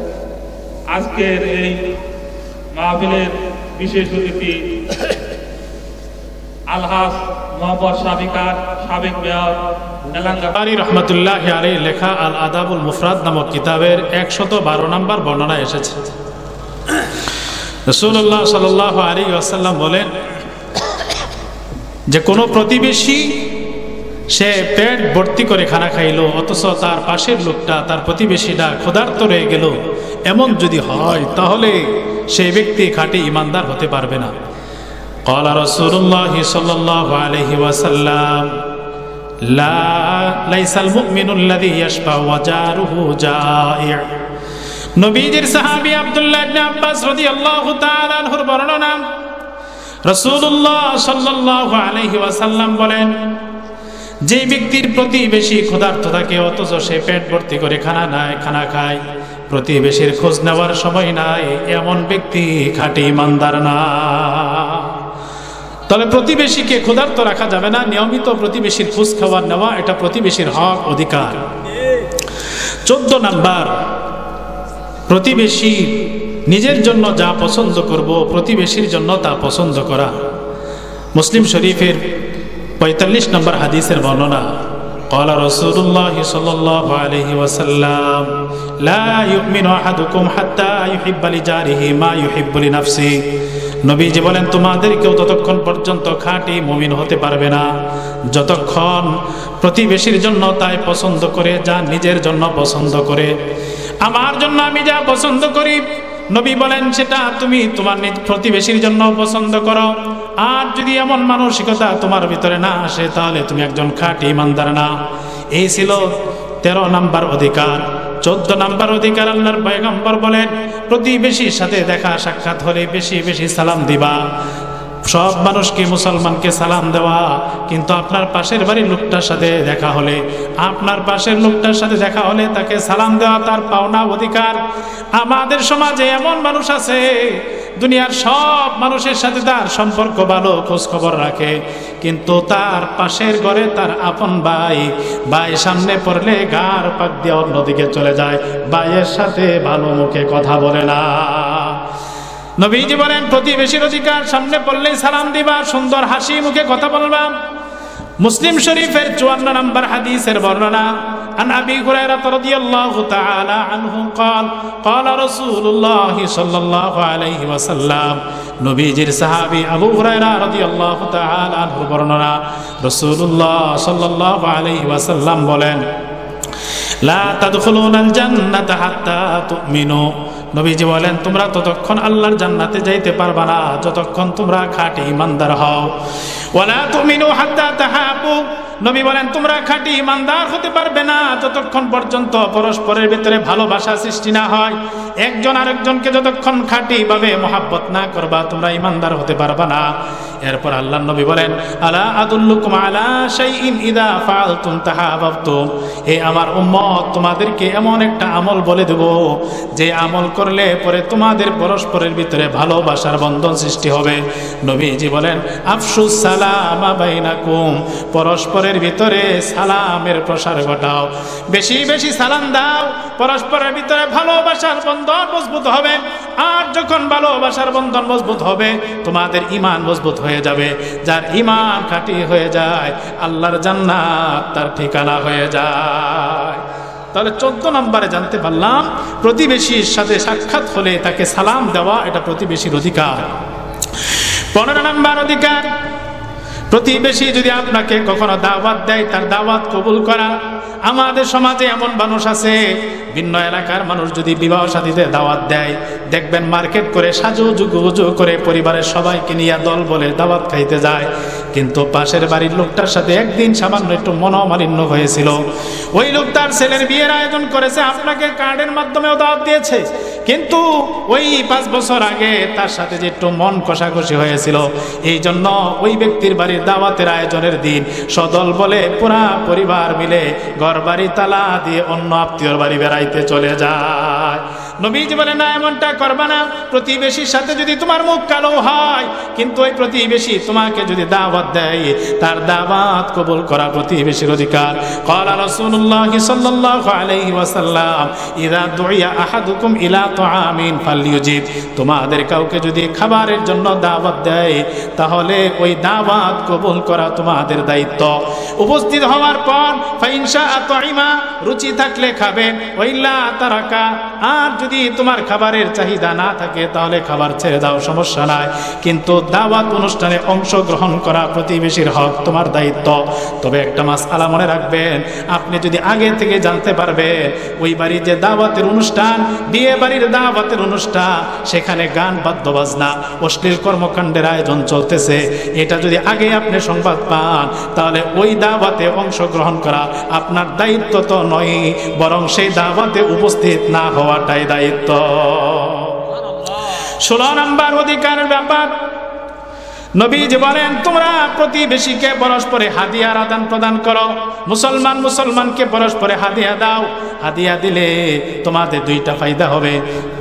আজকের এই মাহফিলের বিশেষ অতিথি আলহাজ মোহাম্মদ শাফি খান, সাবেক মেয়র এলাঙ্গা রহমতুল্লাহ আলাইহি লেখা আল আদাবুল মুফরাদ নামক কিতাবের 112 নম্বর বর্ণনা এসেছে। রাসূলুল্লাহ সাল্লাল্লাহু আলাইহি ওয়াসাল্লাম বলেন যে কোনো প্রতিবেশী সে পেট ভর্তি করে খানা খাইলো, অথচ তার পাশের লোকটা, তার প্রতিবেশীটা ক্ষুধার্ত রয়ে গেল, এমন যদি হয় তাহলে সেই ব্যক্তি খাঁটি ইমানদার হতে পারবে না। قال رسول الله صلى الله عليه وسلم لا ليس المؤمن الذي يشبع وجاره جائع। নবীজির সাহাবী আব্দুল্লাহ ইবনে আব্বাস রাদিয়াল্লাহু তাআলা আনহুর বর্ণনা, রাসূলুল্লাহ সাল্লাল্লাহু আলাইহি ওয়াসাল্লাম বলেন, যে ব্যক্তির প্রতিবেশী ক্ষুধার্ত থাকে অথচ সে পেট ভর্তি করে খানা খায়, প্রতিবেশীর খোঁজ নেওয়ার সময় নাই, এমন ব্যক্তি খাঁটি ইমানদার না। তাহলে প্রতিবেশীকে ক্ষুধার্ত রাখা যাবে না, নিয়মিত প্রতিবেশীর খোঁজ খাবার নেওয়া এটা প্রতিবেশীর হক, অধিকার। 14 নাম্বার, প্রতিবেশী নিজের জন্য যা পছন্দ করব প্রতিবেশীর জন্য তা পছন্দ করা। মুসলিম শরীফের 45 নম্বর হাদিসের বর্ণনা, قال رسول الله صلى الله عليه وسلم لا يؤمن أحدكم حتى يحب لجاره ما يحب لنفسه নবীজি বলেন তোমাদেরকেও ততক্ষণ পর্যন্ত খাঁটি মুমিন হতে পারবে না যতক্ষণ প্রতিবেশীর জন্য তাই পছন্দ করে যা নিজের জন্য পছন্দ করে। আমার জন্য আমি যা পছন্দ করি, নবী বলেন সেটা তুমি তোমার নিজ প্রতিবেশীর জন্য পছন্দ করো। আর যদি এমন মানসিকতা তোমার ভিতরে না আসে তাহলে তুমি একজন খাঁটি ইমানদার না। এই ছিল 13 নাম্বার অধিকার। 14 নাম্বার অধিকার আল্লাহর পয়গম্বর বলেন প্রতিবেশীর সাথে দেখা সাক্ষাৎ হলে বেশি বেশি সালাম দিবা। সব মানুষকে মুসলমানকে সালাম দেওয়া, কিন্তু আপনার পাশের বাড়ির লোকটার সাথে দেখা হলে, আপনার পাশের লোকটার সাথে দেখা হলে তাকে সালাম দেওয়া তার পাওনা অধিকার। আমাদের সমাজে এমন মানুষ আছে দুনিয়ার সব মানুষের সাথে তার সম্পর্ক ভালো, খোঁজ খবর রাখে, কিন্তু তার পাশের ঘরে তার আপন ভাই সামনে পড়লে গার পাক দিয়ে অন্যদিকে চলে যায়, ভাইয়ের সাথে ভালো মুখে কথা বলে না। নবীজি বলেন প্রতিবেশীর অধিকার, সামনে পড়লেই সালাম দিবা, সুন্দর হাসি মুখে কথা বলবা। মুসলিম শরীফের 54 নম্বর হাদিসের বর্ণনা, عن أبي هريرة رضي الله تعالى عنه قال قال رسول الله صلى الله عليه وسلم নবীজির সাহাবী আবু হুরায়রা রাদিয়াল্লাহু তাআলা আনহু বর্ণনা, রাসূলুল্লাহ সাল্লাল্লাহু আলাইহি ওয়াসাল্লাম বলেন লা তাদখুলুনাল জান্নাতা হাত্তা তুমিনু। নবীজি বলেন তোমরা ততক্ষণ আল্লাহর জান্নাতে যাইতে পারবা না যতক্ষণ তোমরা খাঁটি ইমানদার হও। ওয়ালা তুমিনু হাত্তা তাহাবু। নবী বলেন তোমরা খাঁটি ইমানদার হতে পারবে না যতক্ষণ পর্যন্ত পরস্পরের ভিতরে ভালোবাসা সৃষ্টি না হয়। একজন আরেকজনকে যতক্ষণ খাঁটিভাবে মহাব্বত না করবা তোমরা ইমানদার হতে পারবা না। এরপর আল্লাহর নবী বলেন আলা আদুল্লুকুম আলা শাইইন ইযা ফাআলতুম তাহাবাবতুম। হে আমার উম্মত, তোমাদেরকে এমন একটা আমল বলে দেব যে আমল করলে পরে তোমাদের পরস্পরের ভিতরে ভালোবাসার বন্ধন সৃষ্টি হবে। নবীজি বলেন আফশুস সালামা বাইনাকুম। পরস্পরের ভিতরে সালামের প্রসার ঘটাও, বেশি বেশি সালাম দাও, পরস্পরের ভিতরে ভালোবাসার বন্ধন মজবুত হবে। আর যখন ভালোবাসার বন্ধন মজবুত হবে তোমাদের ঈমান মজবুত হয়ে যাবে। যার ঈমান খাঁটি হয়ে যায় আল্লাহর জান্নাত তার ঠিকানা হয়ে যায়। তাহলে 14 নম্বরে জানতে পারলাম প্রতিবেশীর সাথে সাক্ষাৎ হলে তাকে সালাম দেওয়া এটা প্রতিবেশীর অধিকার। 15 নম্বর অধিকার, প্রতিবেশী যদি আপনাকে কখনো দাওয়াত দেয় তার দাওয়াত কবুল করা। আমাদের সমাজে এমন মানুষ আছে, ভিন্ন এলাকার মানুষ যদি বিবাহ শাদীতে দাওয়াত দেয় দেখবেন মার্কেট করে সাজুগুজু করে পরিবারের সবাইকে নিয়ে দল বলে দাওয়াত খাইতে যায়, কিন্তু পাশের বাড়ির লোকটার সাথে একদিন সামান্য একটু মনোমালিন্য হয়েছিল, ওই লোক তার ছেলের বিয়ের আয়োজন করেছে, আপনাকে কার্ডের মাধ্যমেও দাওয়াত দিয়েছে, কিন্তু ওই 5 বছর আগে তার সাথে যে একটু মন কষাকষি হয়েছিল এই জন্য ওই ব্যক্তির বাড়ির দাওয়াতের আয়োজনের দিন সদল বলে পুরা পরিবার মিলে ঘর বাড়ি তালা দিয়ে অন্য আত্মীয়র বাড়ি বেড়াইতে চলে যায়। নবীজি বলে না, এমনটা করবা না। প্রতিবেশীর সাথে যদি তোমার মুখ কালো হয় কিন্তু ওই প্রতিবেশী তোমাকে যদি দাওয়াত দেয় তার দাওয়াত কবুল করা প্রতিবেশীর অধিকার। ক্বালা রাসূলুল্লাহ সাল্লাল্লাহু আলাইহি ওয়াসাল্লাম ইযা দুইয়া আহাদুকুম ইলা তুআমিন ফালইউজিব। তোমাদের কাউকে যদি খাবারের জন্য দাওয়াত দেয় তাহলে ওই দাওয়াত কবুল করা তোমাদের দায়িত্ব। উপস্থিত হওয়ার পর ফাইনশা আতইমা, রুচি থাকলে খাবে, ওইলা তারাকা, আর যদি তোমার খাবারের চাহিদা না থাকে তাহলে খাবার ছেড়ে দাও, সমস্যা নাই, কিন্তু দাওয়াত অনুষ্ঠানে অংশগ্রহণ করা প্রতিবেশীর হক, তোমার দায়িত্ব। তবে একটা মাসআলা মনে রাখবেন, আপনি যদি আগে থেকে জানতে পারবেন ওই বাড়ির যে দাওয়াতের অনুষ্ঠান, বিয়ে বাড়ির দাওয়াতের অনুষ্ঠান, সেখানে গান বাদ্য বাজনা অশ্লীল কর্মকাণ্ডের আয়োজন চলতেছে, এটা যদি আগে আপনি সংবাদ পান তাহলে ওই দাওয়াতে অংশগ্রহণ করা আপনার দায়িত্ব তো নয়, বরং সেই দাওয়াতে উপস্থিত না হওয়াটাই দায়িত্ব। 16 নম্বর অধিকারের ব্যাপার, নবীজি বলেন তোমরা প্রতিবেশীকে পরস্পরে হাদিয়ার আদান প্রদান করো। মুসলমানকে পরস্পরে হাদিয়া দাও। হাদিয়া দিলে তোমাদের 2টা ফায়দা হবে।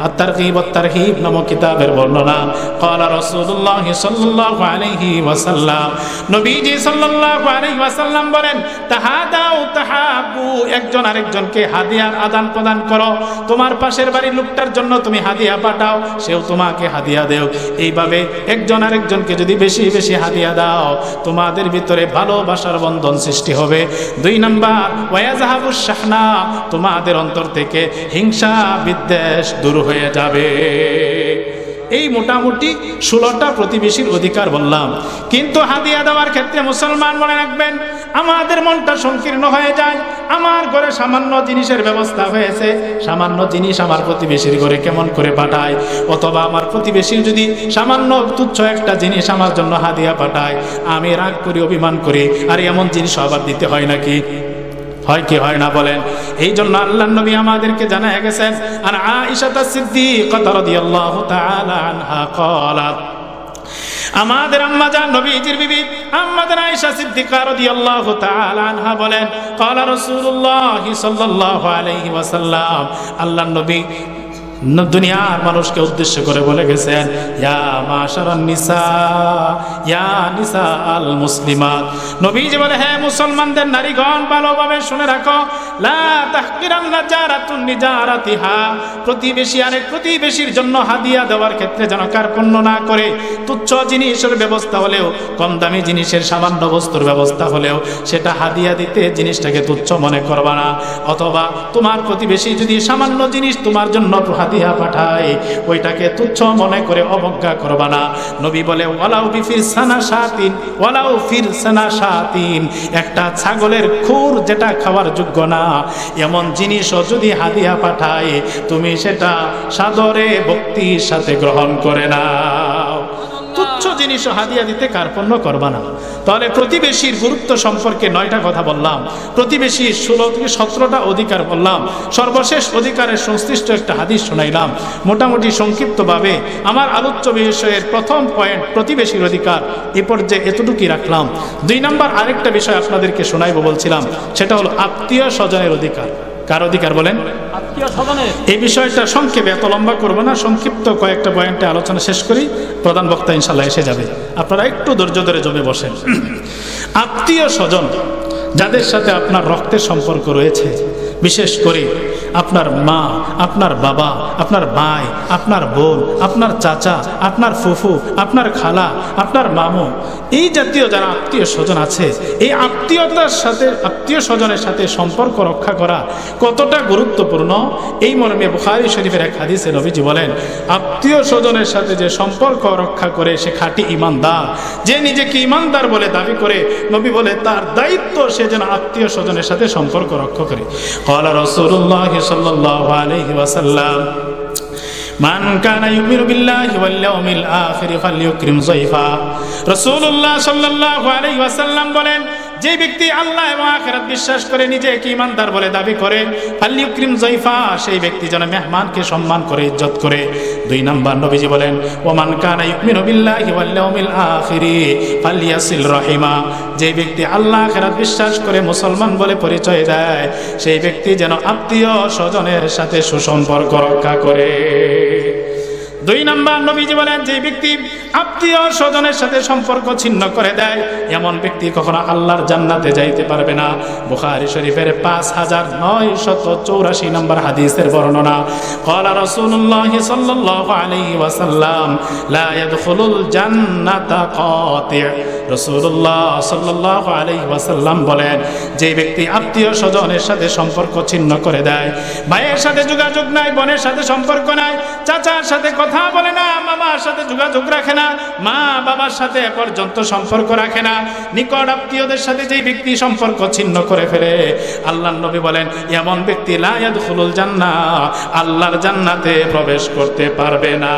আত-তারগীব ওয়াত-তারহীব নামক কিতাবের বর্ণনা। ক্বালা রাসূলুল্লাহ সাল্লাল্লাহু আলাইহি ওয়াসাল্লাম, নবীজি সাল্লাল্লাহু আলাইহি ওয়াসাল্লাম বলেন তাহাদাউ তাহাবু, একজন আরেকজনকে হাদিয়ার আদান প্রদান করো। তোমার পাশের বাড়ির লোকটার জন্য তুমি হাদিয়া পাঠাও, সেও তোমাকে হাদিয়া দেও। এইভাবে একজন আরেকজনকে যদি বেশি বেশি হাদিয়া দাও তোমাদের ভিতরে ভালোবাসার বন্ধন সৃষ্টি হবে। 2 নাম্বার ওয়ায়াযহাবুশ শাহনা, তোমাদের অন্তর থেকে হিংসা বিদ্বেষ দূর হয়ে যাবে। এই মোটামুটি 16টা প্রতিবেশীর অধিকার বললাম। কিন্তু হাদিয়া দেওয়ার ক্ষেত্রে মুসলমান মনে রাখবেন, আমাদের মনটা সংকীর্ণ হয়ে যায়। আমার ঘরে সামান্য জিনিসের ব্যবস্থা হয়েছে, সামান্য জিনিস আমার প্রতিবেশীর ঘরে কেমন করে পাঠায়, অথবা আমার প্রতিবেশীর যদি সামান্য তুচ্ছ একটা জিনিস আমার জন্য হাদিয়া পাঠায়, আমি রাগ করি, অভিমান করি, আর এমন জিনিস আবার দিতে হয় নাকি? হয় কি হয় না বলেন? এই জন্য আল্লাহর নবী আমাদেরকে জানায় গেছেন, আর আয়েশা সিদ্দিকা রাদিয়াল্লাহু তাআলা আনহা ক্বালাত, আমাদের আম্মা জান নবীজির বিবি আম্মাজান আয়েশা সিদ্দিকা রাদিয়াল্লাহু তাআলা আনহা বলেন, ক্বালা রাসূলুল্লাহ সাল্লাল্লাহু আলাইহি ওয়াসাল্লাম, আল্লাহর নবী দুনিয়ার মানুষকে উদ্দেশ্য করে বলে গেছেন, ইয়া মাশারান নিসা, ইয়া নিসা আল মুসলিমাত। নবীজি বলে, হ্যাঁ মুসলমানদের নারীগণ, ভালোভাবে শুনে রাখো, লা তাহকিরান্না জারাতুন নিজারাতিহা, প্রতিবেশী আরেক প্রতিবেশীর জন্য হাদিয়া দেওয়ার ক্ষেত্রে যেন কার্পণ্য না করে। তুচ্ছ জিনিসের ব্যবস্থা হলেও, কম দামি জিনিসের সামান্য বস্তুর ব্যবস্থা হলেও সেটা হাদিয়া দিতে জিনিসটাকে তুচ্ছ মনে করবা না। অথবা তোমার প্রতিবেশী যদি সামান্য জিনিস তোমার জন্য হাদিয়া পাঠায়, ওইটাকে তুচ্ছ মনে করে অবজ্ঞা করবা না। নবী বলে, ওয়ালাউ বিফিরসানা শাতিন, ওয়ালাউ ফিরসানা শাতিন, একটা ছাগলের খুর যেটা খাওয়ার যোগ্য না, এমন জিনিসও যদি হাদিয়া পাঠায়, তুমি সেটা সাদরে ভক্তির সাথে গ্রহণ করে নাও। তুচ্ছ জিনিসও হাদিয়া দিতে কার্পণ্য করবা না। তাহলে প্রতিবেশীর গুরুত্ব সম্পর্কে 9টা কথা বললাম, প্রতিবেশীর 16 থেকে 17টা অধিকার বললাম, সর্বশেষ অধিকারের সংশ্লিষ্ট একটা হাদিস শোনাইলাম। মোটামুটি সংক্ষিপ্তভাবে আমার আলোচ্য বিষয়ের প্রথম পয়েন্ট প্রতিবেশীর অধিকার, এ পর্যায়ে এতটুকুই রাখলাম। 2 নম্বর আরেকটা বিষয় আপনাদেরকে শোনাইব বলছিলাম, সেটা হলো আত্মীয় স্বজনের অধিকার। কার অধিকার বলেন? আত্মীয় স্বজনের। এই বিষয়টা সংক্ষেপে, এত লম্বা করবো না, সংক্ষিপ্ত কয়েকটা পয়েন্টে আলোচনা শেষ করি, প্রধান বক্তা ইনশাল্লাহ এসে যাবে, আপনারা একটু ধৈর্য ধরে জমে বসেন। আত্মীয় স্বজন, যাদের সাথে আপনার রক্তের সম্পর্ক রয়েছে, বিশেষ করে আপনার মা, আপনার বাবা, আপনার ভাই, আপনার বোন, আপনার চাচা, আপনার ফুফু, আপনার খালা, আপনার মামু, এই জাতীয় যারা আত্মীয় স্বজন আছে, এই আত্মীয়তার সাথে, আত্মীয় স্বজনের সাথে সম্পর্ক রক্ষা করা কতটা গুরুত্বপূর্ণ, এই মর্মে বুখারী শরীফের এক হাদিসে নবীজি বলেন, আত্মীয় স্বজনের সাথে যে সম্পর্ক রক্ষা করে সে খাঁটি ঈমানদার। যে নিজেকে ঈমানদার বলে দাবি করে, নবী বলে তার দায়িত্ব সে যেন আত্মীয় স্বজনের সাথে সম্পর্ক রক্ষা করে। ক্বালা রাসূলুল্লাহ সাল্লাল্লাহু আলাইহি ওয়াসাল্লাম, মান কানা ইউমিনু বিল্লাহি ওয়াল ইয়াউমিল আখির ফালইউকরিম যায়ফা। রাসূলুল্লাহ সাল্লাল্লাহু আলাইহি ওয়াসাল্লাম বলেন, যে ব্যক্তি আল্লাহ এবং আখিরাত বিশ্বাস করে, নিজেকে ঈমানদার বলে দাবি করে, ফালইউকরিম যায়ফা, সেই ব্যক্তি যেন মেহমানকে সম্মান করে, ইজ্জত করে। 2 নম্বর নবীজি বলেন, ওমান কানা ইউমিনু বিল্লাহি ওয়াল ইয়াউমিল আখির ফালইয়াসিল রাহিমা, যে ব্যক্তি আল্লাহ আখিরাত বিশ্বাস করে, মুসলমান বলে পরিচয় দেয়, সেই ব্যক্তি যেন আত্মীয় স্বজনের সাথে সুসম্পর্ক রক্ষা করে। 2 নম্বর নবীজি বলেন, যে ব্যক্তি আত্মীয় স্বজনের সাথে সম্পর্ক ছিন্ন করে দেয়, এমন ব্যক্তি কখনো আল্লাহর জান্নাতে যাইতে পারবে না। বুখারী শরীফের 5984 নম্বর হাদিসের বর্ণনা, ক্বালা রাসূলুল্লাহ সাল্লাল্লাহু আলাইহি ওয়াসাল্লাম, লা ইয়াদখুলুল জান্নাতা কাতি'। রাসূলুল্লাহ সাল্লাল্লাহু আলাইহি ওয়াসাল্লাম বলেন, যে ব্যক্তি আত্মীয় স্বজনের সাথে সম্পর্ক ছিন্ন করে দেয়, ভাইয়ের সাথে যোগাযোগ নাই, বোনের সাথে সম্পর্ক নাই, চাচার সাথে কথা বলে না, মামার সাথে যোগাযোগ রাখে না, মা বাবার সাথে পর্যন্ত সম্পর্ক রাখে না, নিকট আত্মীয়দের সাথে যেই ব্যক্তি সম্পর্ক ছিন্ন করে ফেলে, আল্লাহর নবী বলেন, এমন ব্যক্তি লা ইয়াদখুলুল জান্নাহ, আল্লাহর জান্নাতে প্রবেশ করতে পারবে না।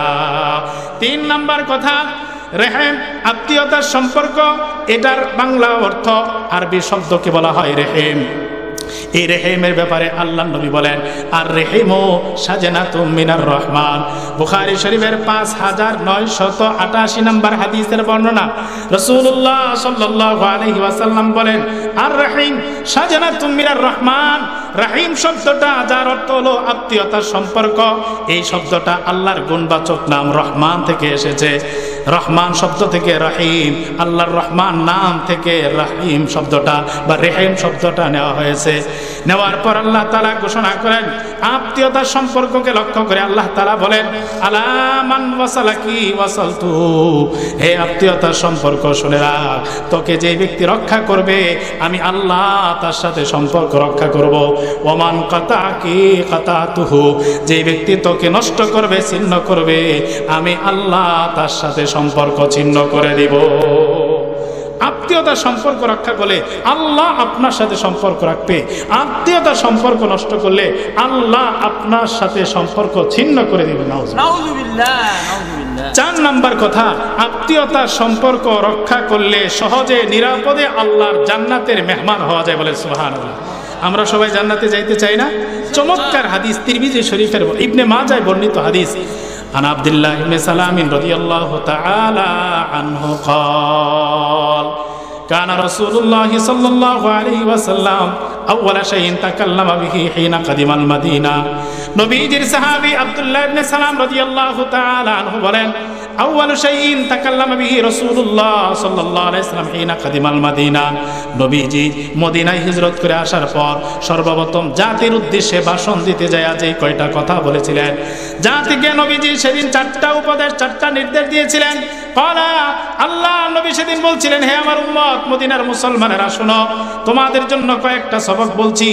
3 নম্বর কথা, রেহেম, আত্মীয়তার সম্পর্ক, এটার বাংলা অর্থ, আরবি শব্দকে বলা হয় রেহেম। এই রেহেমের ব্যাপারে আল্লাহর নবী বলেন, আর রেহেমু সাজানাতুম মিনার রহমান। বুখারী শরীফের 5988 নম্বর হাদিসের বর্ণনা, রাসূলুল্লাহ সাল্লাল্লাহু আলাইহি ওয়াসাল্লাম বলেন, আর রহিম সাজানাতুম মিনার রহমান। রহিম শব্দটা, যার অর্থ হলো আত্মীয়তার সম্পর্ক, এই শব্দটা আল্লাহর গুণবাচক নাম রহমান থেকে এসেছে। রহমান শব্দ থেকে রহিম, আল্লাহর রহমান নাম থেকে রহিম শব্দটা বা রেহিম শব্দটা নেওয়া হয়েছে। নেওয়ার পর আল্লাহ তাআলা ঘোষণা করেন আত্মীয়তার সম্পর্ককে লক্ষ্য করে আল্লাহ তাআলা বলেন আলা মান ওয়াসালাকি ওয়াসালতু, হে আত্মীয়তার সম্পর্ক শুনে রাখ, তোকে যে ব্যক্তি রক্ষা করবে আমি আল্লাহ তার সাথে সম্পর্ক রক্ষা করব। ওমান কাতাকি কাতাতুহু, যে ব্যক্তি তোকে নষ্ট করবে ছিন্ন করবে আমি আল্লাহ তার সাথে সম্পর্ক ছিন্ন করে দিব। আত্মীয়তার সম্পর্ক রক্ষা করলে আল্লাহ আপনার সাথে সম্পর্ক রাখবে, আত্মীয়তার সম্পর্ক নষ্ট করলে আল্লাহ আপনার সাথে সম্পর্ক ছিন্ন করে দিবে। নাউজুবিল্লাহ। 4 নাম্বার কথা, আত্মীয়তার সম্পর্ক রক্ষা করলে সহজে নিরাপদে আল্লাহর জান্নাতের মেহমান হওয়া যায়। বলে সুবহানাল্লাহ। আমরা সবাই জান্নাতে যাইতে চাই না? চমৎকার হাদিস তিরমিজি শরীফের ইবনে মাজায় বর্ণিত হাদিস। عن عبد الله بن سلام رضي الله تعالى عنه قال كان رسول الله صلى الله عليه وسلم أول شيء تكلم به حين قدم المدينة। নবীজির সাহাবী আব্দুল্লাহ ইবনে সালাম রাদিয়াল্লাহু তাআলা আনহু বলেন আউয়াল শাইইন তাকাল্লামা বিহি রাসূলুল্লাহ সাল্লাল্লাহু আলাইহি ওয়াসাল্লাম হিনা কাদিমাল মাদিনা। নবীজি মদিনায় হিজরত করে আসার পর সর্বপ্রথম জাতির উদ্দেশ্যে ভাষণ দিতে যায় যে কয়টা কথা বলেছিলেন। জাতিকে নবীজি সেদিন 4টা উপদেশ 4টা নির্দেশ দিয়েছিলেন। ক্বালা, আল্লাহ নবী সেদিন বলছিলেন হে আমার উম্মত মদিনার মুসলমানেরা শোনো, তোমাদের জন্য কয়েকটা সবক বলছি।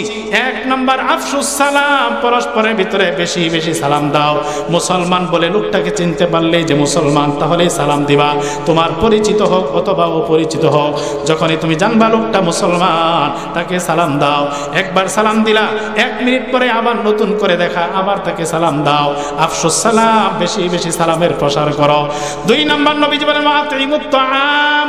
1 নাম্বার আফসুস সালাম, পরস্পরের ভিতরে বেশি বেশি সালাম দাও। মুসলমান বলে লোকটাকে চিনতে পারলেই যে মুসলমান তাহলেই সালাম দিবা, তোমার পরিচিত হোক অথবা অপরিচিত হোক। যখনই তুমি জানবা লোকটা মুসলমান তাকে সালাম দাও। একবার সালাম দিলা, 1 মিনিট পরে আবার নতুন করে দেখা, আবার তাকে সালাম দাও। আফসুস সালাম, বেশি বেশি সালামের প্রসার করো। 2 নাম্বার নবীজি বলেন আতিমুত তাআম,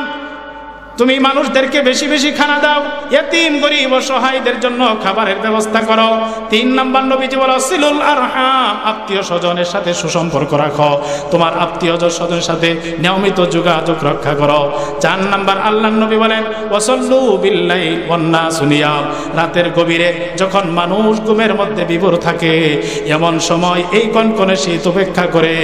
তুমি মানুষদেরকে বেশি বেশি খানা দাও, ইতিম গরীব অসহায়দের জন্য খাবারের ব্যবস্থা করো। 3 নাম্বার নবীজি বলে সিলুল আরহাম, আত্মীয় স্বজনের সাথে সুসম্পর্ক রাখো, তোমার আত্মীয় স্বজনের সাথে নিয়মিত যোগাযোগ রক্ষা করো। 4 নাম্বার আল্লাহর নবী বলেন ওয়াসাল্লু বিল্লাইল ওয়ান নাসু নিয়াম, রাতের গভীরে যখন মানুষ ঘুমের মধ্যে বিভোর থাকে এমন সময় এই কনকনে শীত উপেক্ষা করে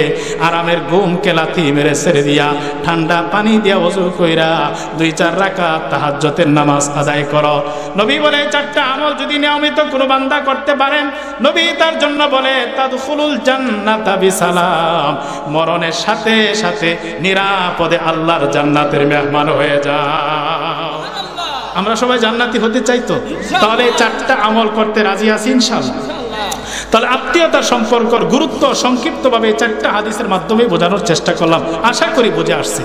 আরামের ঘুমকে লাথি মেরে ছেড়ে দিয়া ঠান্ডা পানি দিয়া ওযু কইরা 2-4 রাকাত তাহাজ্জুদের নামাজ আদায় করো। নবী বলে 4টা আমল যদি নিয়মিত কোনো বান্দা করতে পারেন নবী তার জন্য বলে তাদখুলুল জান্নাতা বিসালাম, মরণের সাথে সাথে নিরাপদে আল্লাহর জান্নাতের মেহমান হয়ে যাও। আমরা সবাই জান্নাতি হতে চাই তো? তাহলে 4টা আমল করতে রাজি আছি ইনশাআল্লাহ। তাহলে আত্মীয়তার সম্পর্কের গুরুত্ব সংক্ষিপ্তভাবে 4টা হাদিসের মাধ্যমে বোঝানোর চেষ্টা করলাম, আশা করি বুঝে আসছে।